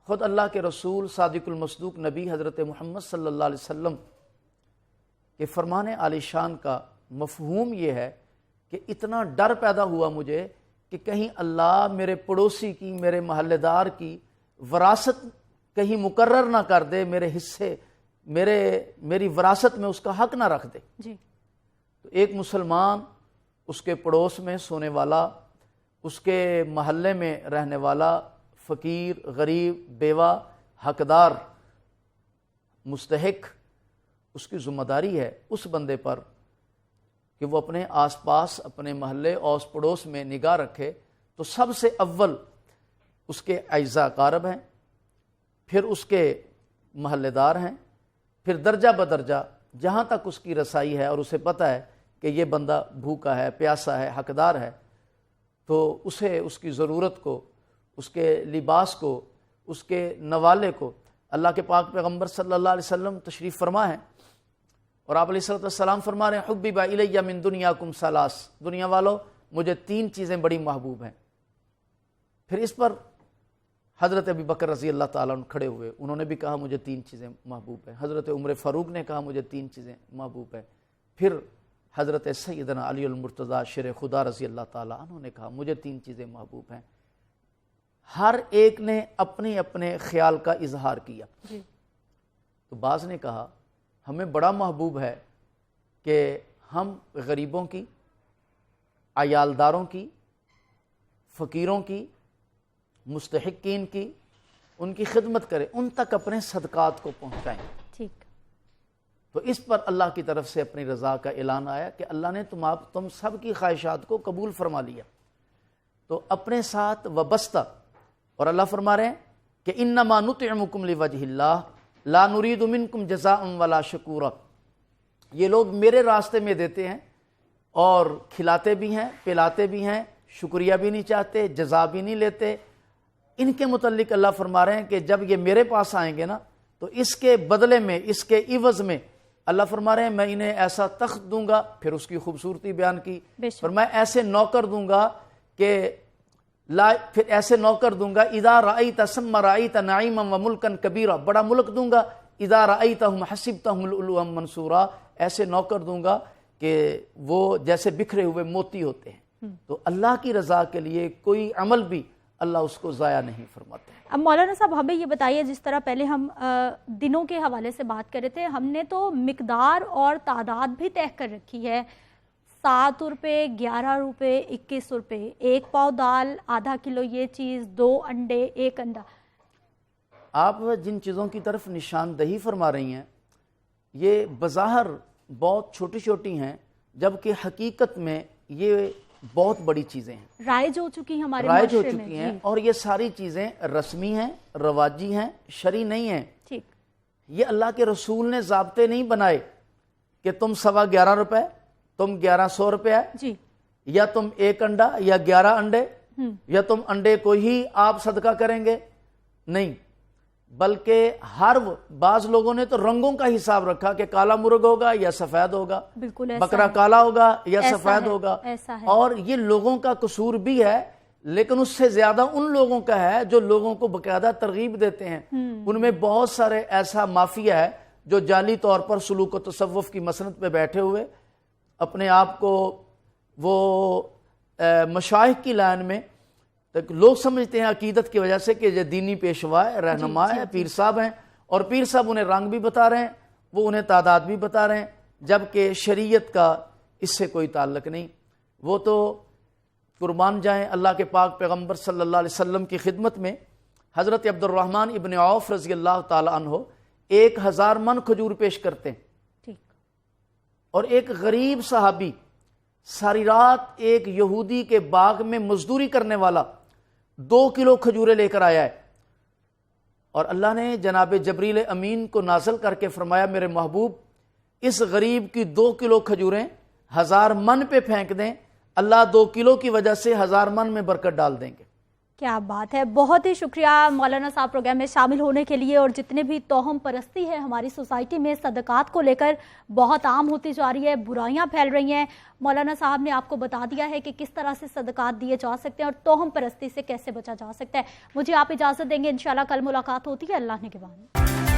[SPEAKER 6] خود اللہ کے رسول صادق المصدوق نبی حضرت محمد صلی اللہ علیہ وسلم کے فرمان عالی شان کا مفہوم یہ ہے کہ اتنا ڈر پیدا ہوا مجھے کہ کہیں اللہ میرے پڑوسی کی، میرے محلے دار کی وراثت کہیں مقرر نہ کر دے، میرے حصے، میری وراثت میں اس کا حق نہ رکھ دے۔
[SPEAKER 1] جی۔
[SPEAKER 6] تو ایک مسلمان، اس کے پڑوس میں سونے والا، اس کے محلے میں رہنے والا، فقیر، غریب، بیوہ، حقدار، مستحق، اس کی ذمہ داری ہے اس بندے پر کہ وہ اپنے آس پاس، اپنے محلے اور اس پڑوس میں نگاہ رکھے۔ تو سب سے اول اس کے اعزاء اقارب ہیں، پھر اس کے محلے دار ہیں، پھر درجہ بدرجہ جہاں تک اس کی رسائی ہے اور اسے پتہ ہے کہ یہ بندہ بھوکا ہے، پیاسا ہے، حقدار ہے، تو اسے اس کی ضرورت کو، اس کے لباس کو، اس کے نوالے کو، اللہ کے پاک پیغمبر صلی اللہ علیہ وسلم تشریف فرما ہے اور آپ علیہ السلام فرما رہے ہیں حبب الی من دنیاکم ثلاث، دنیا والو مجھے 3 چیزیں بڑی محبوب ہیں۔ پھر اس پر حضرت ابی بکر رضی اللہ تعالیٰ عنہ کھڑے ہوئے، انہوں نے بھی کہا مجھے 3 چیزیں محبوب ہیں۔ حضرت عمر فاروق نے کہا مجھے 3 چیزیں محبوب ہیں۔ پھر حضرت سیدنا علی المرتضیٰ شیر خدا رضی اللہ تعالیٰ عنہ نے کہا مجھے 3 چیزیں محبوب ہیں۔ ہر ایک نے اپنے اپنے خیال کا اظہار کیا۔ تو بعض نے کہا ہمیں بڑا محبوب ہے کہ ہم غریبوں کی، عیالداروں کی، فقیروں کی، مستحقین کی، ان کی خدمت کریں، ان تک اپنے صدقات کو پہنچائیں۔
[SPEAKER 1] ٹھیک۔
[SPEAKER 6] تو اس پر اللہ کی طرف سے اپنی رضا کا اعلان آیا کہ اللہ نے تم سب کی خواہشات کو قبول فرما لیا۔ تو اپنے ساتھ وابستہ، اور اللہ فرما رہے ہیں کہ انما نطعمکم لوجہ اللہ لا نرید منکم جزاء ولا شکورا، یہ لوگ میرے راستے میں دیتے ہیں اور کھلاتے بھی ہیں، پلاتے بھی ہیں، شکریہ بھی نہیں چاہتے، جزا بھی نہیں لیتے۔ ان کے متعلق اللہ فرما رہے ہیں کہ جب یہ میرے پاس آئیں گے نا تو اس کے بدلے میں، اس کے عوض میں اللہ فرما رہے ہیں میں انہیں ایسا تخت دوں گا، پھر اس کی خوبصورتی بیان کی، اور میں ایسے نوکر دوں گا کہ پھر ایسے نوکر دوں گا اذا رأیت ثم رأیت نعیما وملکا کبیرا، بڑا ملک دوں گا، اذا رأیتہم حسبتہم لؤلؤا منثورا، ایسے نوکر دوں گا کہ وہ جیسے بکھرے ہوئے موتی ہوتے ہیں۔ تو اللہ کی رضا کے لیے کوئی عمل بھی اللہ اس کو ضائع نہیں فرماتے۔
[SPEAKER 1] اب مولانا صاحب ہمیں یہ بتائیے، جس طرح پہلے ہم دنوں کے حوالے سے بات کر رہے تھے، ہم نے تو مقدار اور تعداد بھی طے کر رکھی ہے، 7 روپے، 11 روپے، 21 روپے، 1 پاؤ دال، آدھا کلو یہ چیز، 2 انڈے، 1 انڈا۔
[SPEAKER 6] آپ جن چیزوں کی طرف نشاندہی فرما رہی ہیں یہ بظاہر بہت چھوٹی چھوٹی ہیں، جبکہ حقیقت میں یہ بہت بڑی چیزیں ہیں،
[SPEAKER 1] رائج ہو چکی ہیں ہمارے
[SPEAKER 6] رائج ہو
[SPEAKER 1] معاشرے
[SPEAKER 6] چکی
[SPEAKER 1] میں۔
[SPEAKER 6] ہیں، اور یہ ساری چیزیں رسمی ہیں، رواجی ہیں، شرعی نہیں ہیں۔
[SPEAKER 1] ٹھیک۔
[SPEAKER 6] یہ اللہ کے رسول نے ضابطے نہیں بنائے کہ تم 11.25 روپے، تم 1100 روپے،
[SPEAKER 1] جی،
[SPEAKER 6] یا تم 1 انڈا یا 11 انڈے، یا تم انڈے کو ہی آپ صدقہ کریں گے، نہیں، بلکہ بعض لوگوں نے تو رنگوں کا حساب رکھا کہ کالا مرغ ہوگا یا سفید ہوگا،
[SPEAKER 1] بالکل
[SPEAKER 6] بکرا کالا ہوگا یا سفید ہوگا، اور یہ لوگوں کا قصور بھی ہے، لیکن اس سے زیادہ ان لوگوں کا ہے جو لوگوں کو باقاعدہ ترغیب دیتے ہیں۔ ان میں بہت سارے ایسا مافیا ہے جو جعلی طور پر سلوک و تصوف کی مسند پہ بیٹھے ہوئے اپنے آپ کو وہ مشائخ کی لائن میں، لوگ سمجھتے ہیں عقیدت کی وجہ سے کہ یہ دینی پیشوا ہے، رہنما ہے، پیر صاحب ہیں، اور پیر صاحب انہیں رنگ بھی بتا رہے ہیں، وہ انہیں تعداد بھی بتا رہے ہیں، جبکہ شریعت کا اس سے کوئی تعلق نہیں۔ وہ تو قربان جائیں اللہ کے پاک پیغمبر صلی اللہ علیہ وسلم کی خدمت میں حضرت عبد الرحمن ابن عوف رضی اللہ تعالی عنہ 1000 من کھجور پیش کرتے ہیں، اور ایک غریب صحابی ساری رات ایک یہودی کے باغ میں مزدوری کرنے والا 2 کلو کھجوریں لے کر آیا ہے، اور اللہ نے جناب جبریل امین کو نازل کر کے فرمایا میرے محبوب اس غریب کی 2 کلو کھجوریں 1000 من پہ پھینک دیں، اللہ 2 کلو کی وجہ سے 1000 من میں برکت ڈال دیں گے۔
[SPEAKER 1] क्या बात है, बहुत ही शुक्रिया मौलाना साहब प्रोग्राम में शामिल होने के लिए। और जितने भी तोहम परस्ती है हमारी सोसाइटी में सदकात को लेकर बहुत आम होती जा रही है, बुराइयां फैल रही हैं, मौलाना साहब ने आपको बता दिया है कि किस तरह से सदकात दिए जा सकते हैं और तोहम परस्ती से कैसे बचा जा सकता है। मुझे आप इजाज़त देंगे, इंशाल्लाह कल मुलाकात होती है। अल्लाह ने के बाद।